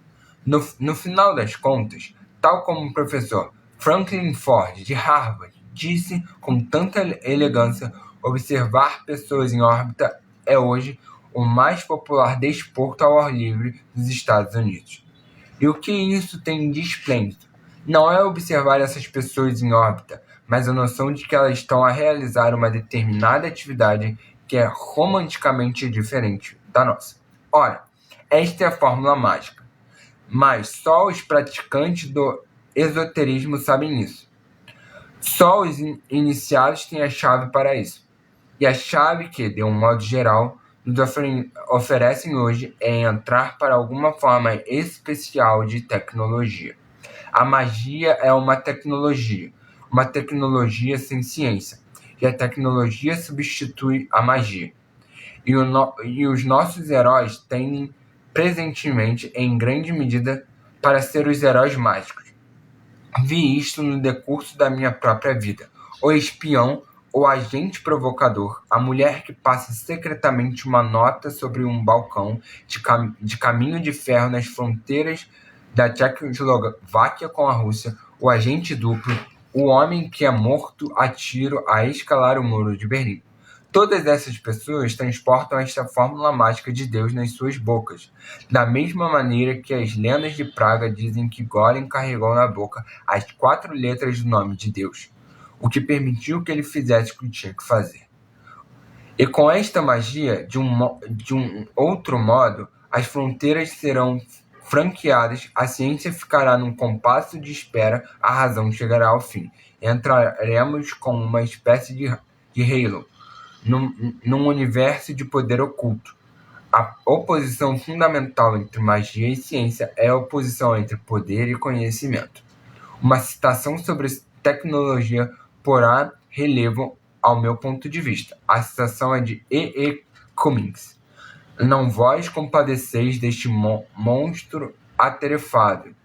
No final das contas, tal como o professor Franklin Ford, de Harvard, disse com tanta elegância, observar pessoas em órbita é hoje o mais popular desporto ao ar livre dos Estados Unidos. E o que isso tem de esplêndido? Não é observar essas pessoas em órbita, mas a noção de que elas estão a realizar uma determinada atividade que é romanticamente diferente da nossa. Ora, esta é a fórmula mágica. Mas só os praticantes do esoterismo sabem isso. Só os iniciados têm a chave para isso. E a chave que, de um modo geral, nos oferecem hoje é entrar para alguma forma especial de tecnologia. A magia é uma tecnologia sem ciência, e a tecnologia substitui a magia. E os nossos heróis tendem presentemente, em grande medida, para ser os heróis mágicos. Vi isto no decurso da minha própria vida. O espião, o agente provocador, a mulher que passa secretamente uma nota sobre um balcão de caminho de ferro nas fronteiras da Tchecoslováquia com a Rússia, o agente duplo, o homem que é morto a tiro a escalar o muro de Berlim. Todas essas pessoas transportam esta fórmula mágica de Deus nas suas bocas, da mesma maneira que as lendas de Praga dizem que Golem carregou na boca as 4 letras do nome de Deus, o que permitiu que ele fizesse o que tinha que fazer. E com esta magia, de um outro modo, as fronteiras serão franqueadas, a ciência ficará num compasso de espera, a razão chegará ao fim. Entraremos com uma espécie de Halo, num universo de poder oculto. A oposição fundamental entre magia e ciência é a oposição entre poder e conhecimento. Uma citação sobre tecnologia porá relevo ao meu ponto de vista. A citação é de E. Cummings. Não vós compadeceis deste monstro atarefado,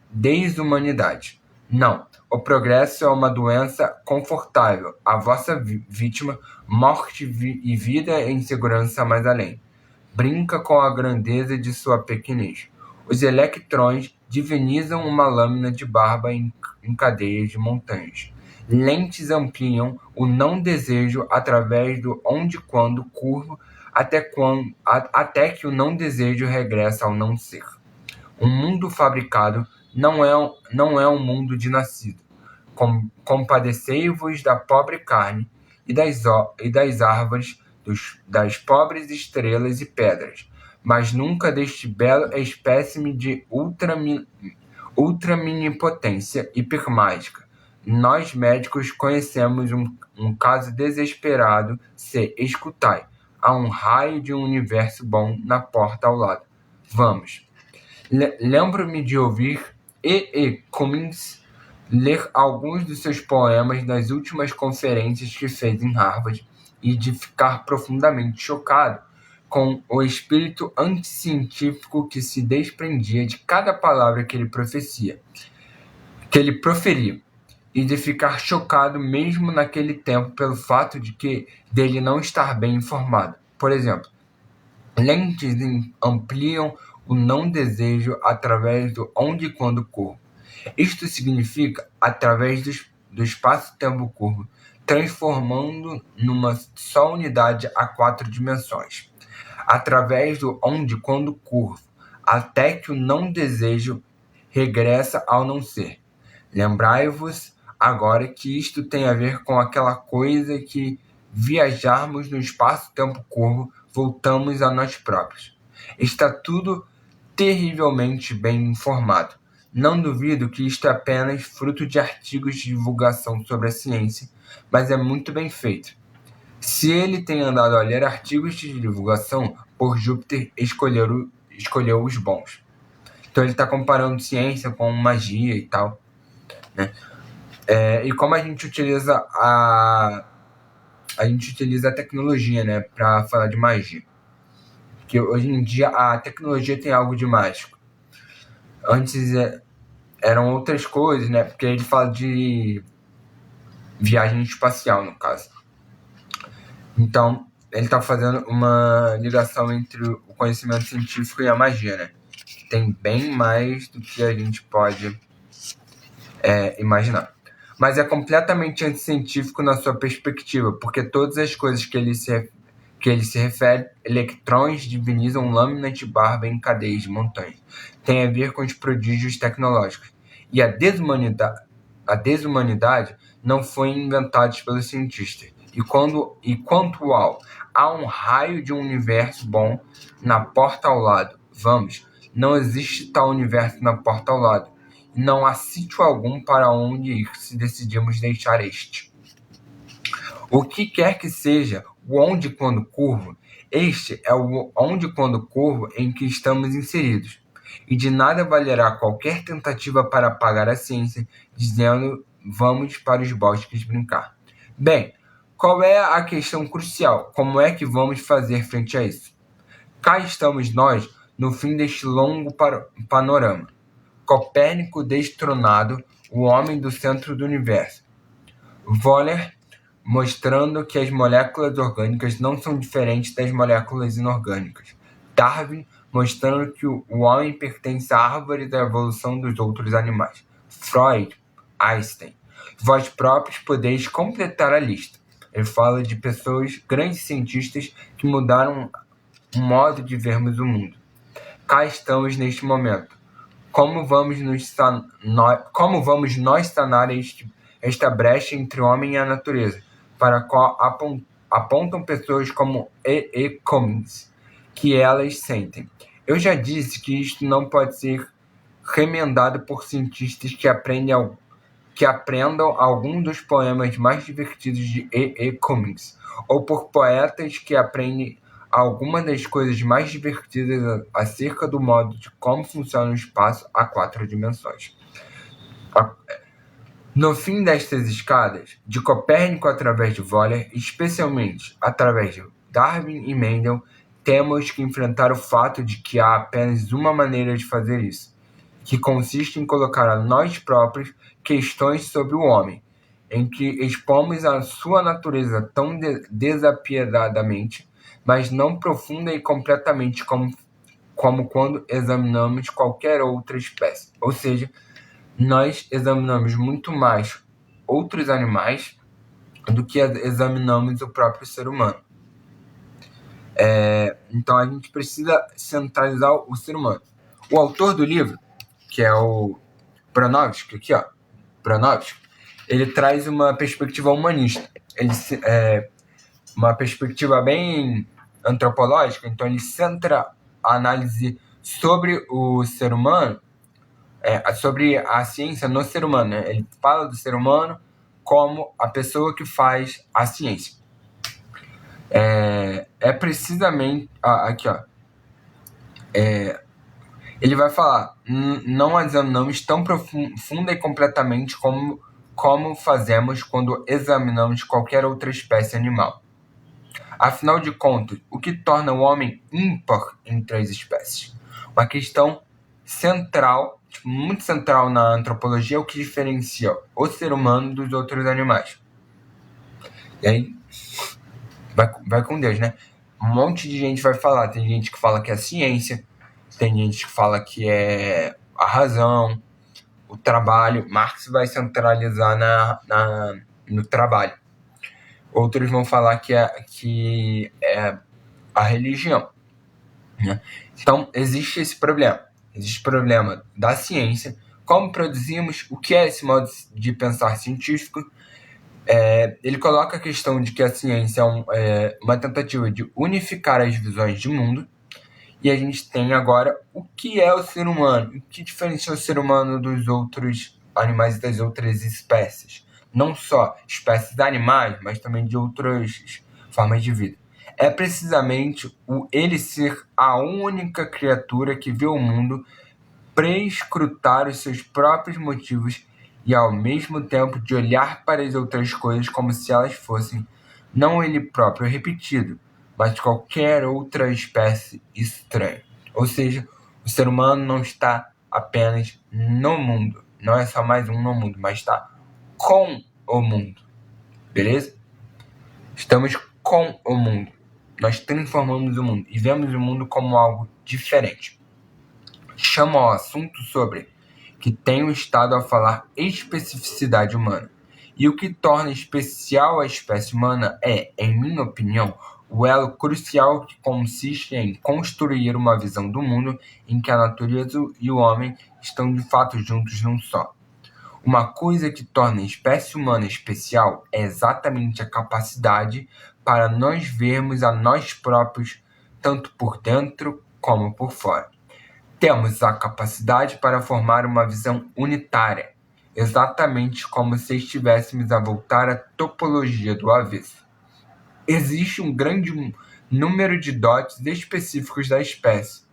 desumanidade. Não. O progresso é uma doença confortável. A vossa vítima, morte e vida em segurança mais além. Brinca com a grandeza de sua pequenez. Os electrões divinizam uma lâmina de barba em cadeias de montanhas. Lentes ampliam o não-desejo através do onde-quando curvo até que o não-desejo regressa ao não-ser. Um mundo fabricado não é um mundo de nascido. Compadecei-vos da pobre carne e das árvores, das pobres estrelas e pedras, mas nunca deste belo espécime de ultraminipotência hipermágica. Nós médicos conhecemos um caso desesperado, se escutai. Há um raio de um universo bom na porta ao lado. Vamos. Lembro-me de ouvir E. Cummings ler alguns dos seus poemas nas últimas conferências que fez em Harvard e de ficar profundamente chocado com o espírito anticientífico que se desprendia de cada palavra que ele proferia, e de ficar chocado mesmo naquele tempo pelo fato dele não estar bem informado. Por exemplo, lentes ampliam o não-desejo através do onde e quando curvo. Isto significa através do espaço-tempo curvo, transformando numa só unidade a 4 dimensões. Através do onde e quando curvo, até que o não desejo regressa ao não ser. Lembrai-vos agora que isto tem a ver com aquela coisa que viajarmos no espaço-tempo curvo, voltamos a nós próprios. Está tudo terrivelmente bem informado. Não duvido que isto é apenas fruto de artigos de divulgação sobre a ciência, mas é muito bem feito. Se ele tem andado a ler artigos de divulgação, por Júpiter escolheu os bons. Então ele está comparando ciência com magia e tal, né? E como a gente utiliza a tecnologia, né, para falar de magia. Que hoje em dia a tecnologia tem algo de mágico. Antes eram outras coisas, né? Porque ele fala de viagem espacial, no caso. Então, ele está fazendo uma ligação entre o conhecimento científico e a magia, né? Tem bem mais do que a gente pode imaginar. Mas é completamente anticientífico na sua perspectiva, porque todas as coisas que ele se refere, electrões divinizam lâminas de barba em cadeias de montanhas, tem a ver com os prodígios tecnológicos. E a desumanidade não foi inventada pelos cientistas. E quanto há um raio de um universo bom na porta ao lado, vamos, não existe tal universo na porta ao lado. Não há sítio algum para onde ir se decidimos deixar este. O que quer que seja o onde quando curvo, este é o onde quando curvo em que estamos inseridos. E de nada valerá qualquer tentativa para apagar a ciência, dizendo vamos para os bosques brincar. Bem, qual é a questão crucial? Como é que vamos fazer frente a isso? Cá estamos nós no fim deste longo panorama. Copérnico destronado, o homem do centro do universo. Wöhler mostrando que as moléculas orgânicas não são diferentes das moléculas inorgânicas. Darwin mostrando que o homem pertence à árvore da evolução dos outros animais. Freud, Einstein. Vós próprios podeis completar a lista. Ele fala de pessoas, grandes cientistas, que mudaram o modo de vermos o mundo. Cá estamos neste momento. Como vamos nós sanar esta brecha entre o homem e a natureza, para a qual apontam pessoas como E. Cummings, que elas sentem? Eu já disse que isto não pode ser remendado por cientistas que aprendam algum dos poemas mais divertidos de E. Cummings, ou por poetas que aprendem alguma das coisas mais divertidas acerca do modo de como funciona o espaço a 4 dimensões. No fim destas escadas, de Copérnico através de Wöhler, especialmente através de Darwin e Mendel, temos que enfrentar o fato de que há apenas uma maneira de fazer isso, que consiste em colocar a nós próprios questões sobre o homem, em que expomos a sua natureza tão desapiedadamente, mas não profunda e completamente como quando examinamos qualquer outra espécie. Ou seja, nós examinamos muito mais outros animais do que examinamos o próprio ser humano. Então a gente precisa centralizar o ser humano. O autor do livro, que é o Bronowski, ele traz uma perspectiva humanista. Uma perspectiva bem antropológica, então ele centra a análise sobre o ser humano, sobre a ciência no ser humano, né? Ele fala do ser humano como a pessoa que faz a ciência. Precisamente aqui, ó. Ele vai falar: não a examinamos tão profunda e completamente como fazemos quando examinamos qualquer outra espécie animal. Afinal de contas, o que torna o homem ímpar entre as espécies? Uma questão central, muito central na antropologia, é o que diferencia o ser humano dos outros animais. E aí, vai com Deus, né? Um monte de gente vai falar. Tem gente que fala que é a ciência, tem gente que fala que é a razão, o trabalho. Marx vai centralizar no trabalho. Outros vão falar que é a religião. né? Então, existe esse problema. Existe o problema da ciência, como produzimos, o que é esse modo de pensar científico. Ele coloca a questão de que a ciência é uma tentativa de unificar as visões de mundo, e a gente tem agora o que é o ser humano, o que diferencia o ser humano dos outros animais e das outras espécies. Não só espécies animais, mas também de outras formas de vida. É precisamente ele ser a única criatura que vê o mundo prescrutar os seus próprios motivos e, ao mesmo tempo, de olhar para as outras coisas como se elas fossem não ele próprio repetido, mas qualquer outra espécie estranha. Ou seja, o ser humano não está apenas no mundo, não é só mais um no mundo, mas está com o mundo, beleza? Estamos com o mundo. Nós transformamos o mundo e vemos o mundo como algo diferente. Chama ao assunto sobre que tem o Estado a falar especificidade humana. E o que torna especial a espécie humana é, em minha opinião, o elo crucial que consiste em construir uma visão do mundo em que a natureza e o homem estão de fato juntos num só. Uma coisa que torna a espécie humana especial é exatamente a capacidade para nós vermos a nós próprios, tanto por dentro como por fora. Temos a capacidade para formar uma visão unitária, exatamente como se estivéssemos a voltar à topologia do avesso. Existe um grande número de dotes específicos da espécie,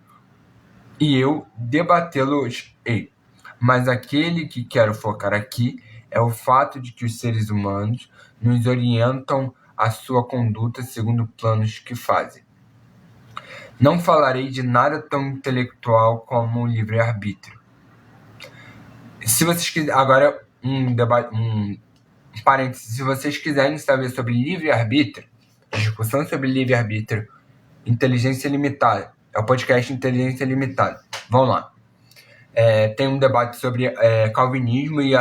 e eu debatê-los-ei. Mas aquele que quero focar aqui é o fato de que os seres humanos nos orientam a sua conduta segundo planos que fazem. Não falarei de nada tão intelectual como o livre-arbítrio. Se vocês quiserem, agora um parênteses, se vocês quiserem saber sobre livre-arbítrio, discussão sobre livre-arbítrio, inteligência limitada, é o podcast Inteligência Limitada. Vão lá. Tem um debate sobre calvinismo e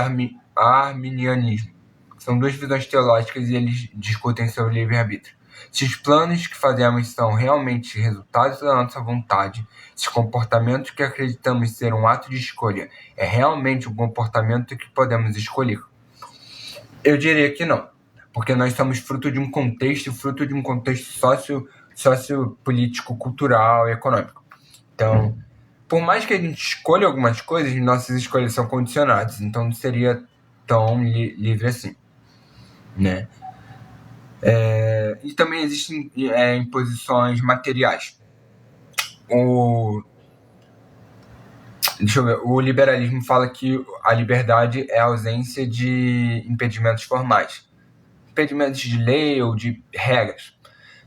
arminianismo. São duas visões teológicas e eles discutem sobre livre-arbítrio. Se os planos que fazemos são realmente resultados da nossa vontade, se o comportamento que acreditamos ser um ato de escolha é realmente um comportamento que podemos escolher. Eu diria que não, porque nós somos fruto de um contexto sociopolítico, cultural e econômico. Então, por mais que a gente escolha algumas coisas, nossas escolhas são condicionadas, então não seria tão livre assim, né? E também existem imposições materiais. O liberalismo fala que a liberdade é a ausência de impedimentos formais, impedimentos de lei ou de regras,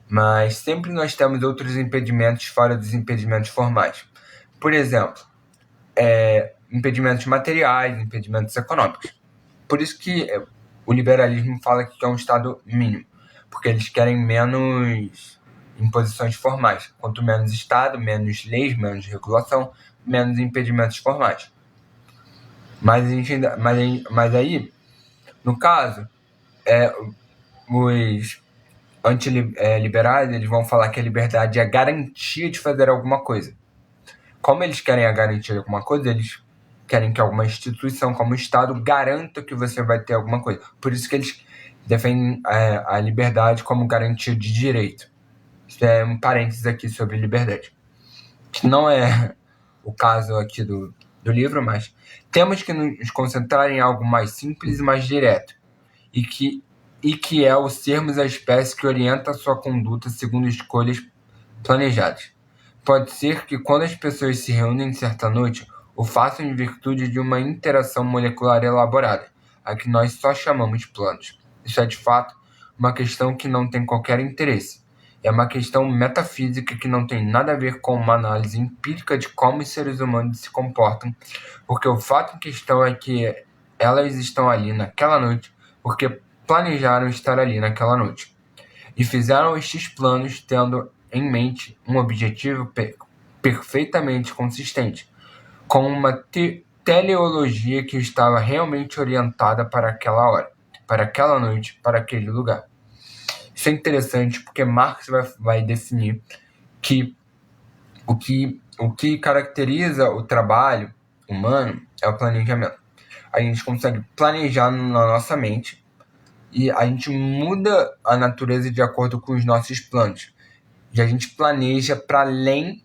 mas sempre nós temos outros impedimentos fora dos impedimentos formais. Por exemplo, impedimentos materiais, impedimentos econômicos. Por isso que o liberalismo fala que é um Estado mínimo, porque eles querem menos imposições formais. Quanto menos Estado, menos leis, menos regulação, menos impedimentos formais. Mas aí, no caso, os antiliberais eles vão falar que a liberdade é a garantia de fazer alguma coisa. Como eles querem a garantia de alguma coisa, eles querem que alguma instituição, como o Estado, garanta que você vai ter alguma coisa. Por isso que eles defendem a liberdade como garantia de direito. Isso é um parênteses aqui sobre liberdade. Que não é o caso aqui do livro, mas temos que nos concentrar em algo mais simples e mais direto. E que é o sermos a espécie que orienta a sua conduta segundo escolhas planejadas. Pode ser que quando as pessoas se reúnem certa noite, o façam em virtude de uma interação molecular elaborada, a que nós só chamamos planos. Isso é, de fato, uma questão que não tem qualquer interesse. É uma questão metafísica que não tem nada a ver com uma análise empírica de como os seres humanos se comportam, porque o fato em questão é que elas estão ali naquela noite porque planejaram estar ali naquela noite. E fizeram estes planos tendo em mente um objetivo perfeitamente consistente, com uma teleologia que estava realmente orientada para aquela hora, para aquela noite, para aquele lugar. Isso é interessante porque Marx vai definir que O que caracteriza o trabalho humano é o planejamento. A gente consegue planejar na nossa mente e a gente muda a natureza de acordo com os nossos planos. E a gente planeja para além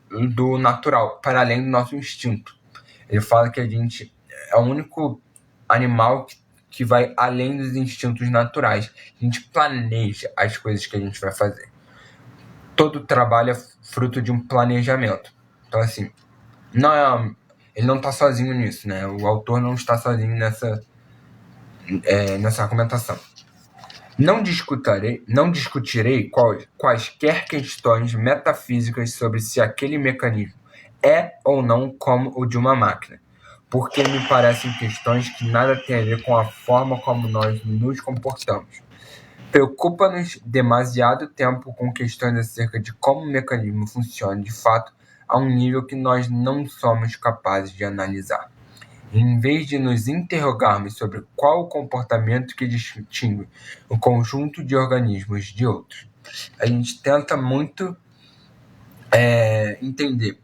do natural, para além do nosso instinto. Ele fala que a gente é o único animal que vai além dos instintos naturais. A gente planeja as coisas que a gente vai fazer. Todo trabalho é fruto de um planejamento. Então, assim, ele não está sozinho nisso, né? O autor não está sozinho nessa argumentação. Não discutirei quaisquer questões metafísicas sobre se aquele mecanismo é ou não como o de uma máquina, porque me parecem questões que nada têm a ver com a forma como nós nos comportamos. Preocupa-nos demasiado tempo com questões acerca de como o mecanismo funciona de fato a um nível que nós não somos capazes de analisar. Em vez de nos interrogarmos sobre qual o comportamento que distingue o conjunto de organismos de outros, a gente tenta muito entender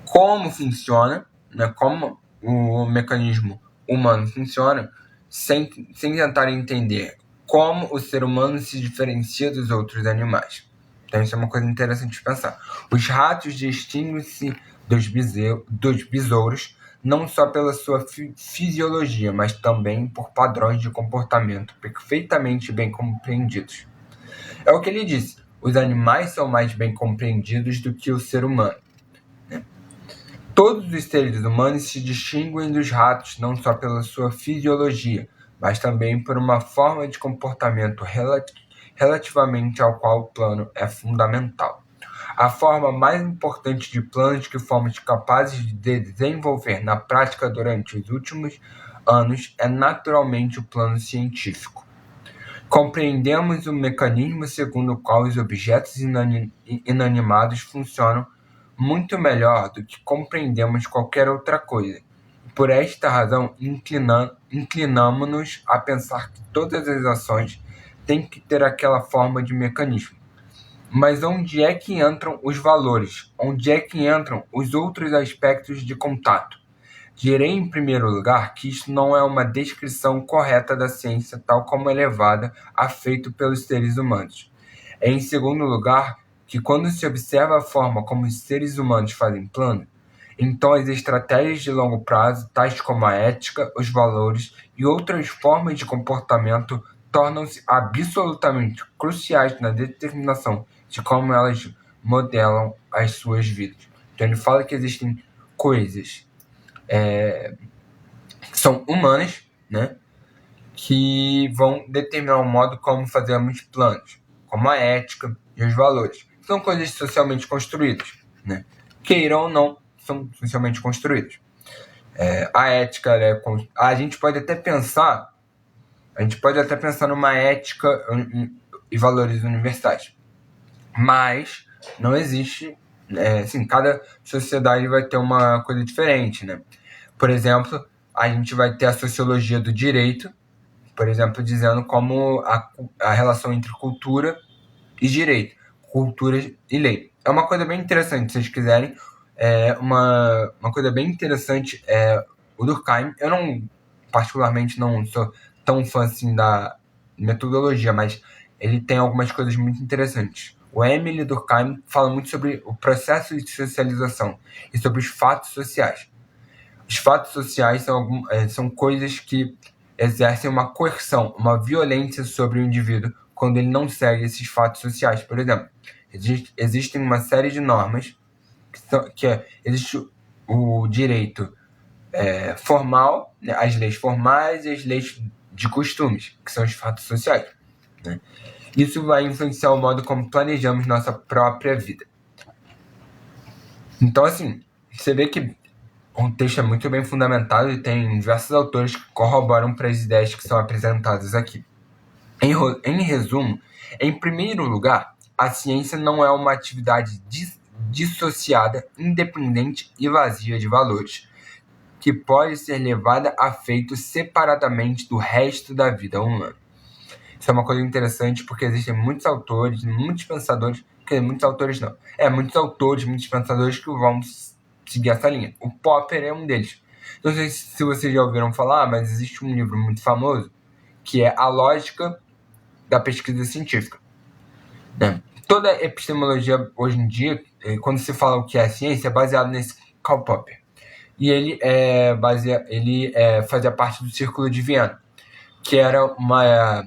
como funciona, né, como o mecanismo humano funciona, sem tentar entender como o ser humano se diferencia dos outros animais. Então isso é uma coisa interessante de pensar. Os ratos distinguem-se dos besouros não só pela sua fisiologia, mas também por padrões de comportamento perfeitamente bem compreendidos. É o que ele disse, os animais são mais bem compreendidos do que o ser humano. Todos os seres humanos se distinguem dos ratos não só pela sua fisiologia, mas também por uma forma de comportamento relativamente ao qual o plano é fundamental. A forma mais importante de planos que fomos capazes de desenvolver na prática durante os últimos anos é naturalmente o plano científico. Compreendemos o mecanismo segundo o qual os objetos inanimados funcionam muito melhor do que compreendemos qualquer outra coisa. Por esta razão, inclinamo-nos a pensar que todas as ações têm que ter aquela forma de mecanismo. Mas onde é que entram os valores? Onde é que entram os outros aspectos de contato? Direi, em primeiro lugar, que isto não é uma descrição correta da ciência tal como é levada a feito pelos seres humanos. É, em segundo lugar, que quando se observa a forma como os seres humanos fazem plano, então as estratégias de longo prazo, tais como a ética, os valores e outras formas de comportamento, tornam-se absolutamente cruciais na determinação de como elas modelam as suas vidas. Então ele fala que existem coisas que são humanas, né, que vão determinar o modo como fazemos planos, como a ética e os valores. São coisas socialmente construídas, né? Queiram ou não, são socialmente construídas. A ética, a gente pode até pensar numa ética e valores universais, mas não existe, assim, cada sociedade vai ter uma coisa diferente, né? Por exemplo, a gente vai ter a sociologia do direito, por exemplo, dizendo como a relação entre cultura e direito, cultura e lei. É uma coisa bem interessante, se vocês quiserem. Uma coisa bem interessante é o Durkheim. Eu particularmente não sou tão fã assim da metodologia, mas ele tem algumas coisas muito interessantes. O Emile Durkheim fala muito sobre o processo de socialização e sobre os fatos sociais. Os fatos sociais são coisas que exercem uma coerção, uma violência sobre o indivíduo quando ele não segue esses fatos sociais. Por exemplo, existem uma série de normas existe o direito formal, né, as leis formais e as leis de costumes, que são os fatos sociais, né? Isso vai influenciar o modo como planejamos nossa própria vida. Então, assim, você vê que o texto é muito bem fundamentado e tem diversos autores que corroboram para as ideias que são apresentadas aqui. Em resumo, em primeiro lugar, a ciência não é uma atividade dissociada, independente e vazia de valores, que pode ser levada a feito separadamente do resto da vida humana. Isso é uma coisa interessante porque existem muitos autores, muitos pensadores, muitos autores não, muitos autores, muitos pensadores que vão seguir essa linha. O Popper é um deles. Não sei se vocês já ouviram falar, mas existe um livro muito famoso que é A Lógica da Pesquisa Científica. Né? Toda epistemologia hoje em dia, quando se fala o que é ciência, é baseado nesse Karl Popper. E ele fazia parte do Círculo de Viena, que era uma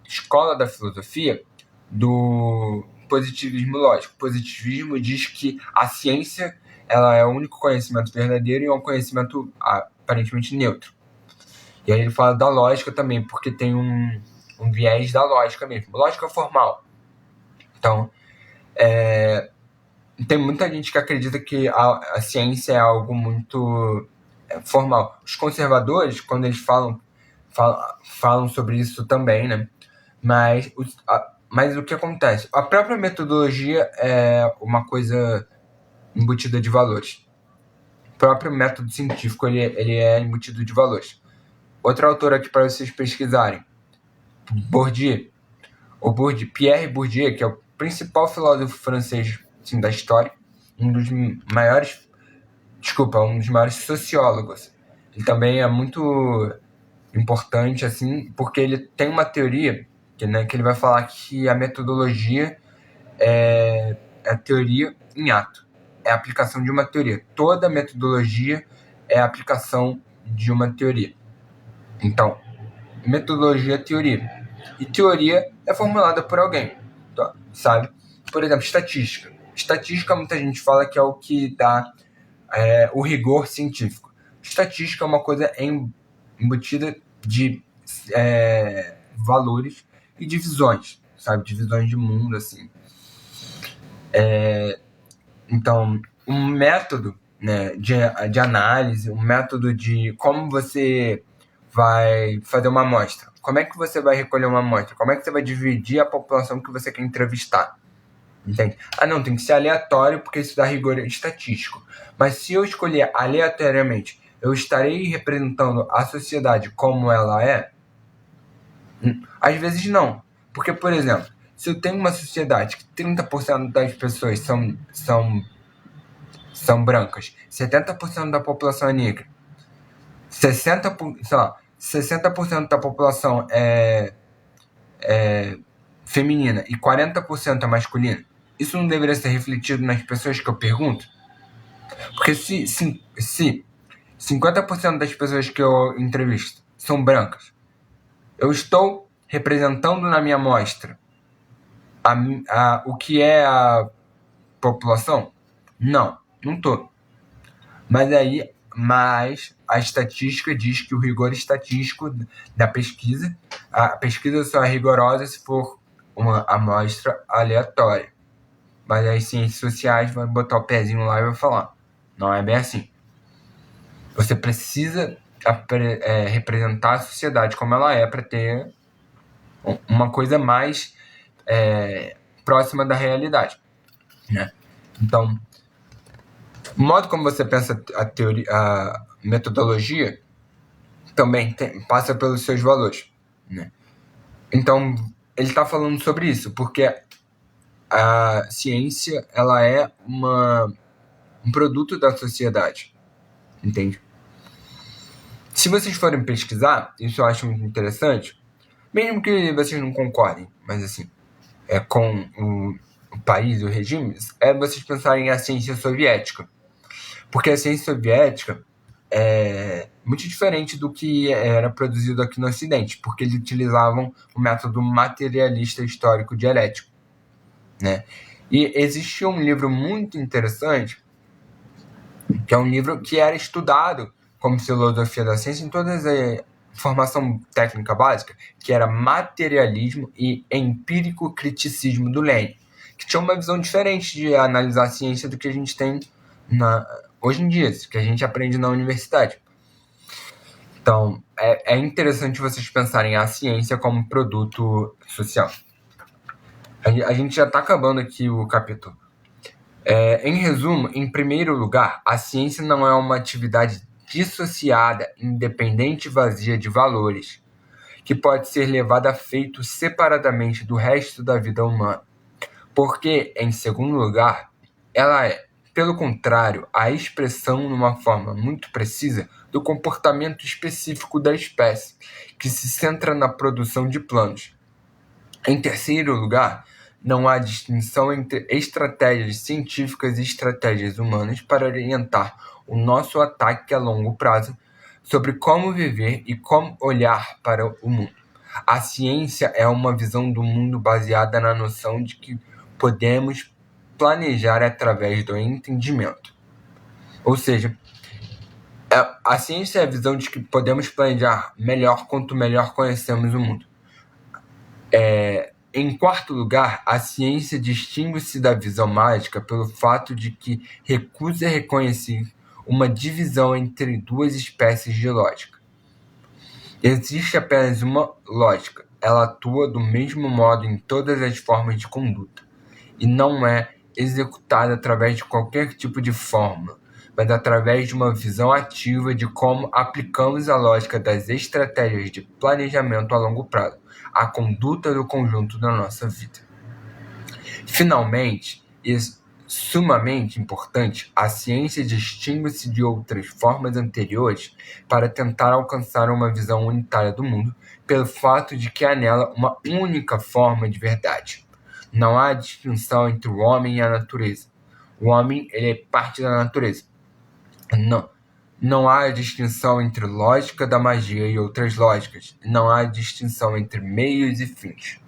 escola da filosofia do positivismo lógico. O positivismo diz que a ciência ela é o único conhecimento verdadeiro e é um conhecimento aparentemente neutro. E aí ele fala da lógica também, porque tem um viés da lógica mesmo, lógica formal. Então, tem muita gente que acredita que a ciência é algo muito formal. Os conservadores, quando eles falam sobre isso também, né? Mas o que acontece? A própria metodologia é uma coisa embutida de valores. O próprio método científico ele é embutido de valores. Outro autor aqui para vocês pesquisarem, Pierre Bourdieu, que é o principal filósofo francês assim, da história, um dos maiores sociólogos. Ele também é muito importante, assim, porque ele tem uma teoria que ele vai falar que a metodologia é a teoria em ato, é a aplicação de uma teoria. Toda metodologia é a aplicação de uma teoria. Então, metodologia é teoria. E teoria é formulada por alguém, sabe? Por exemplo, estatística. Estatística, muita gente fala que é o que dá o rigor científico. Estatística é uma coisa embutida de valores e divisões, sabe? Divisões de mundo, assim. Então, um método, né, de análise, um método de como você vai fazer uma amostra. Como é que você vai recolher uma amostra? Como é que você vai dividir a população que você quer entrevistar? Entende? Não, tem que ser aleatório porque isso dá rigor estatístico. Mas se eu escolher aleatoriamente, eu estarei representando a sociedade como ela é? Às vezes não. Porque, por exemplo, se eu tenho uma sociedade que 30% das pessoas são brancas, 70% da população é negra, 60% da população é feminina e 40% é masculina, isso não deveria ser refletido nas pessoas que eu pergunto? Porque se 50% das pessoas que eu entrevisto são brancas, eu estou representando na minha amostra o que é a população? Não estou. Mas a estatística diz que o rigor estatístico da pesquisa, a pesquisa só é rigorosa se for uma amostra aleatória. Mas as ciências sociais vão botar o pezinho lá e vai falar, não é bem assim. Você precisa representar a sociedade como ela é para ter uma coisa mais próxima da realidade, né? Então, o modo como você pensa a metodologia também passa pelos seus valores, né? Então, ele está falando sobre isso, porque a ciência ela é um produto da sociedade, entende? Se vocês forem pesquisar, isso eu acho muito interessante, mesmo que vocês não concordem, mas assim, com o país, o regime, vocês pensarem em a ciência soviética. Porque a ciência soviética é muito diferente do que era produzido aqui no Ocidente, porque eles utilizavam o método materialista histórico dialético, né? E existia um livro muito interessante, que é um livro que era estudado como filosofia da ciência em toda a formação técnica básica, que era Materialismo e Empírico Criticismo do Lenin, que tinha uma visão diferente de analisar a ciência do que a gente tem hoje em dia, que a gente aprende na universidade. Então, é interessante vocês pensarem a ciência como produto social. A gente já está acabando aqui o capítulo. Em resumo, em primeiro lugar, a ciência não é uma atividade dissociada, independente e vazia de valores, que pode ser levado a feito separadamente do resto da vida humana. Porque, em segundo lugar, ela é, pelo contrário, a expressão numa forma muito precisa do comportamento específico da espécie, que se centra na produção de planos. Em terceiro lugar, não há distinção entre estratégias científicas e estratégias humanas para orientar o nosso ataque a longo prazo sobre como viver e como olhar para o mundo. A ciência é uma visão do mundo baseada na noção de que podemos planejar através do entendimento. Ou seja, a ciência é a visão de que podemos planejar melhor quanto melhor conhecemos o mundo. Em quarto lugar, a ciência distingue-se da visão mágica pelo fato de que recusa reconhecer uma divisão entre duas espécies de lógica. Existe apenas uma lógica, ela atua do mesmo modo em todas as formas de conduta, e não é executada através de qualquer tipo de fórmula, mas através de uma visão ativa de como aplicamos a lógica das estratégias de planejamento a longo prazo à conduta do conjunto da nossa vida. Finalmente, e sumamente importante, a ciência distingue-se de outras formas anteriores para tentar alcançar uma visão unitária do mundo, pelo fato de que há nela uma única forma de verdade. Não há distinção entre o homem e a natureza. O homem, ele é parte da natureza. Não há distinção entre lógica da magia e outras lógicas. Não há distinção entre meios e fins.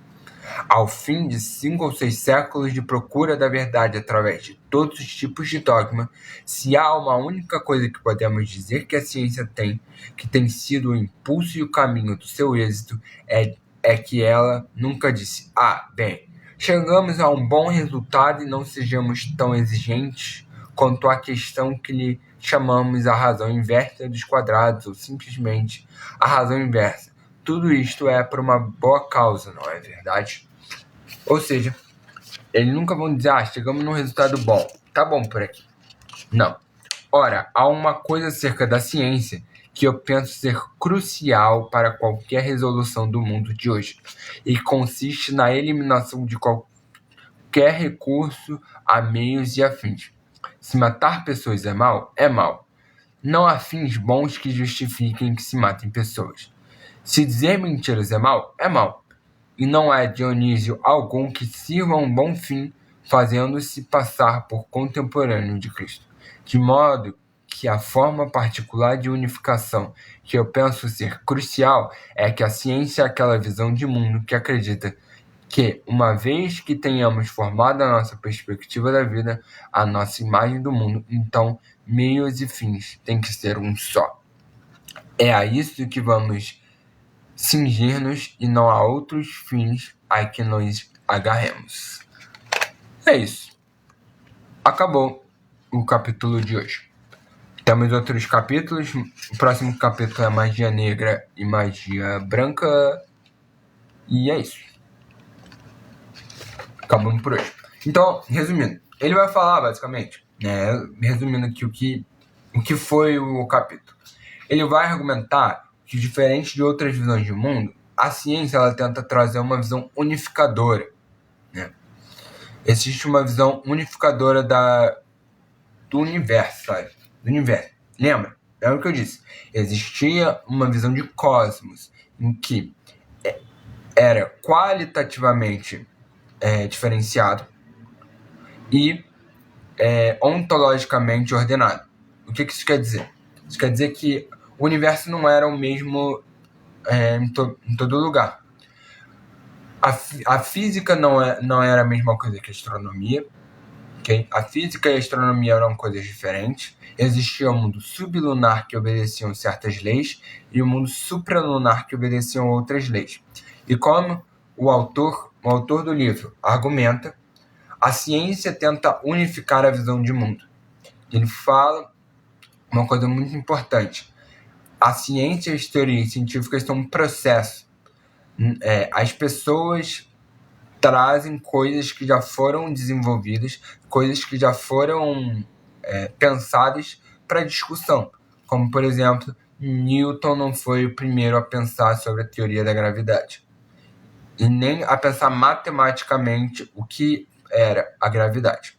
Ao fim de 5 ou 6 séculos de procura da verdade através de todos os tipos de dogma, se há uma única coisa que podemos dizer que a ciência tem, que tem sido o impulso e o caminho do seu êxito, é que ela nunca disse: bem, chegamos a um bom resultado e não sejamos tão exigentes quanto à questão que lhe chamamos a razão inversa dos quadrados, ou simplesmente a razão inversa. Tudo isto é por uma boa causa, não é verdade? Ou seja, eles nunca vão dizer: chegamos num resultado bom, tá bom por aqui. Não. Ora, há uma coisa acerca da ciência que eu penso ser crucial para qualquer resolução do mundo de hoje, e consiste na eliminação de qualquer recurso a meios e a fins. Se matar pessoas é mal, é mal. Não há fins bons que justifiquem que se matem pessoas. Se dizer mentiras é mal, é mal. E não há Dionísio algum que sirva um bom fim, fazendo-se passar por contemporâneo de Cristo. De modo que a forma particular de unificação que eu penso ser crucial é que a ciência é aquela visão de mundo que acredita que, uma vez que tenhamos formado a nossa perspectiva da vida, a nossa imagem do mundo, então meios e fins têm que ser um só. É a isso que vamos cingir-nos e não há outros fins a que nos agarremos. É isso. Acabou o capítulo de hoje. Temos outros capítulos. O próximo capítulo é magia negra e magia branca. E é isso. Acabamos por hoje. Então, resumindo, ele vai falar basicamente, resumindo aqui o que foi o capítulo. Ele vai argumentar que, diferente de outras visões de mundo, a ciência ela tenta trazer uma visão unificadora. Existe uma visão unificadora do universo, sabe? Do universo. Lembra o que eu disse? Existia uma visão de cosmos em que era qualitativamente diferenciado e ontologicamente ordenado. O que isso quer dizer? Isso quer dizer que o universo não era o mesmo em todo lugar. A física não era a mesma coisa que a astronomia. Okay? A física e a astronomia eram coisas diferentes. Existia o mundo sublunar que obedeciam certas leis e o mundo supralunar que obedeciam outras leis. E como o autor do livro argumenta, a ciência tenta unificar a visão de mundo. Ele fala uma coisa muito importante. A ciência e as teorias científicas são um processo. As pessoas trazem coisas que já foram desenvolvidas, coisas que já foram pensadas para discussão. Como, por exemplo, Newton não foi o primeiro a pensar sobre a teoria da gravidade. E nem a pensar matematicamente o que era a gravidade.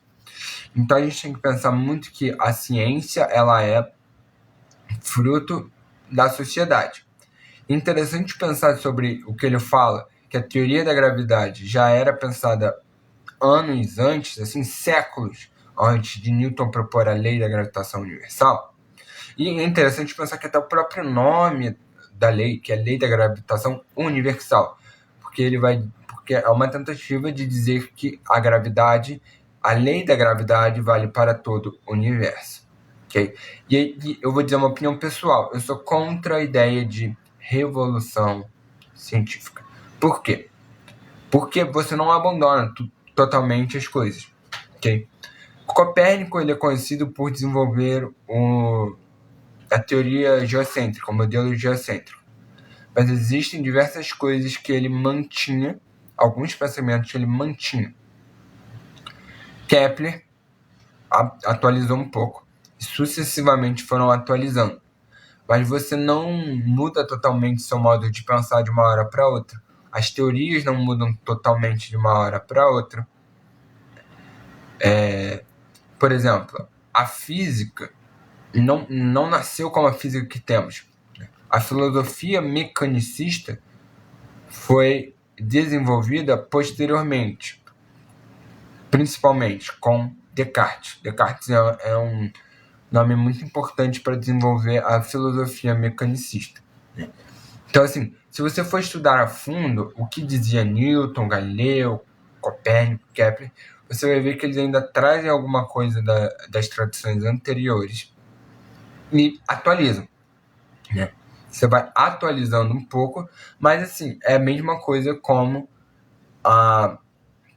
Então a gente tem que pensar muito que a ciência ela é fruto da sociedade. Interessante pensar sobre o que ele fala, que a teoria da gravidade já era pensada anos antes, assim, séculos antes de Newton propor a lei da gravitação universal. E é interessante pensar que até o próprio nome da lei, que é a lei da gravitação universal, porque é uma tentativa de dizer que a lei da gravidade vale para todo o universo. Okay? E eu vou dizer uma opinião pessoal, eu sou contra a ideia de revolução científica. Por quê? Porque você não abandona totalmente as coisas. Okay? Copérnico ele é conhecido por desenvolver a teoria geocêntrica, o modelo geocêntrico. Mas existem diversas coisas que ele mantinha, alguns pensamentos que ele mantinha. Kepler atualizou um pouco, e sucessivamente foram atualizando. Mas você não muda totalmente seu modo de pensar de uma hora para outra. As teorias não mudam totalmente de uma hora para outra. Por exemplo, a física não nasceu como a física que temos. A filosofia mecanicista foi desenvolvida posteriormente, principalmente com Descartes. Descartes é um nome muito importante para desenvolver a filosofia mecanicista. Então, assim, se você for estudar a fundo o que dizia Newton, Galileu, Copérnico, Kepler, você vai ver que eles ainda trazem alguma coisa das tradições anteriores e atualizam, né? Você vai atualizando um pouco, mas assim, é a mesma coisa como a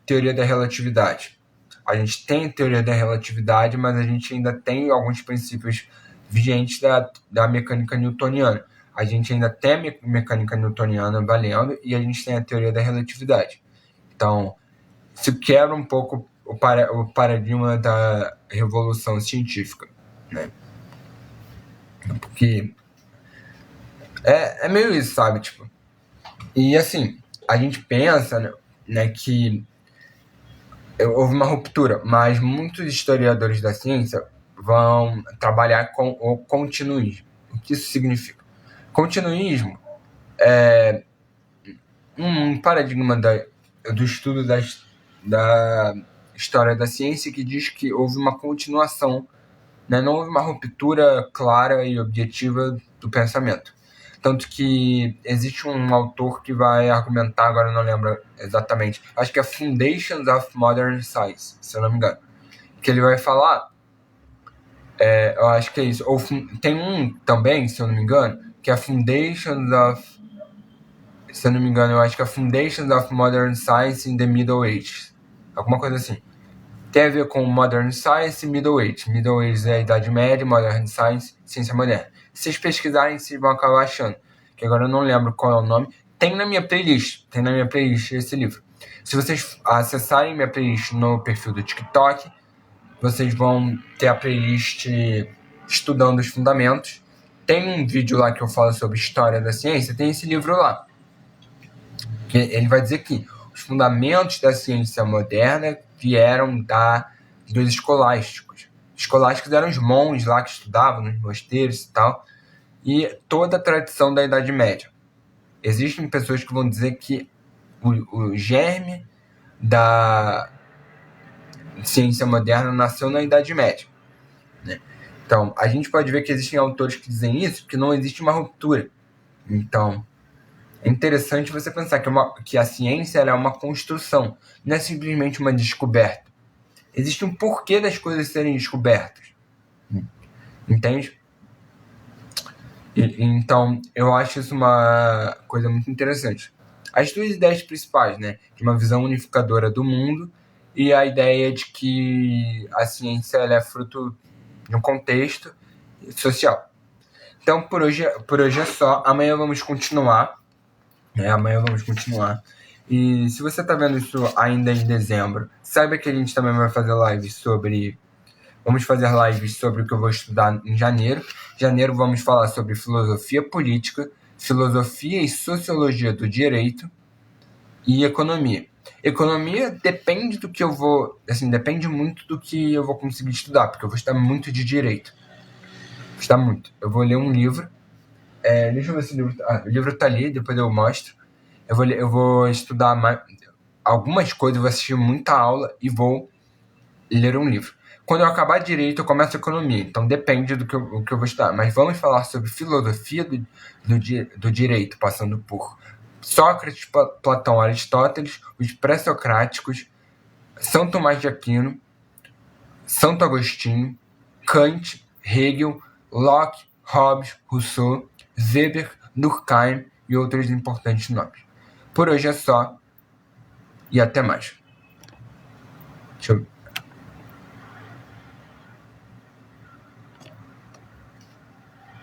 teoria da relatividade. A gente tem a teoria da relatividade, mas a gente ainda tem alguns princípios vigentes da mecânica newtoniana. A gente ainda tem a mecânica newtoniana valendo e a gente tem a teoria da relatividade. Então, se quebra um pouco o paradigma da revolução científica, né? Porque é meio isso, sabe? Tipo, e assim, a gente pensa, né, que houve uma ruptura, mas muitos historiadores da ciência vão trabalhar com o continuismo. O que isso significa? Continuismo é um paradigma do estudo da história da ciência que diz que houve uma continuação, né? Não houve uma ruptura clara e objetiva do pensamento. Tanto que existe um autor que vai argumentar, agora eu não lembro exatamente, acho que é Foundations of Modern Science, se eu não me engano, que ele vai falar, eu acho que é isso, ou tem um também, se eu não me engano, que é Foundations of, se eu não me engano, eu acho que é Foundations of Modern Science in the Middle Ages, alguma coisa assim. Tem a ver com Modern Science e Middle Age. Middle Age é a Idade Média, Modern Science, Ciência Moderna. Se vocês pesquisarem, vocês vão acabar achando, que agora eu não lembro qual é o nome. Tem na minha playlist esse livro. Se vocês acessarem minha playlist no perfil do TikTok, vocês vão ter a playlist Estudando os Fundamentos. Tem um vídeo lá que eu falo sobre História da Ciência, tem esse livro lá. Que ele vai dizer que os fundamentos da ciência moderna vieram dos escolásticos. Os escolásticos eram os monges lá que estudavam nos mosteiros e tal, e toda a tradição da Idade Média. Existem pessoas que vão dizer que o germe da ciência moderna nasceu na Idade Média, né? Então, a gente pode ver que existem autores que dizem isso, que não existe uma ruptura. Então, é interessante você pensar que a ciência ela é uma construção, não é simplesmente uma descoberta. Existe um porquê das coisas serem descobertas. Entende? Então, eu acho isso uma coisa muito interessante. As duas ideias principais, né? De uma visão unificadora do mundo e a ideia de que a ciência ela é fruto de um contexto social. Então, por hoje é só. Amanhã vamos continuar. E se você está vendo isso ainda em dezembro, saiba que a gente também vai fazer live sobre Vamos fazer lives sobre o que eu vou estudar em janeiro. Em janeiro vamos falar sobre filosofia política, filosofia e sociologia do direito e economia. Economia depende do que eu vou... Assim, depende muito do que eu vou conseguir estudar, porque eu vou estudar muito de direito. Vou estudar muito. Eu vou ler um livro. Deixa eu ver se o livro... o livro tá ali, depois eu mostro. Eu vou estudar algumas coisas, vou assistir muita aula e vou ler um livro. Quando eu acabar direito, eu começo economia. Então depende do que eu vou estudar. Mas vamos falar sobre filosofia do direito, passando por Sócrates, Platão, Aristóteles, os pré-socráticos, São Tomás de Aquino, Santo Agostinho, Kant, Hegel, Locke, Hobbes, Rousseau, Weber, Durkheim e outros importantes nomes. Por hoje é só e até mais. Deixa eu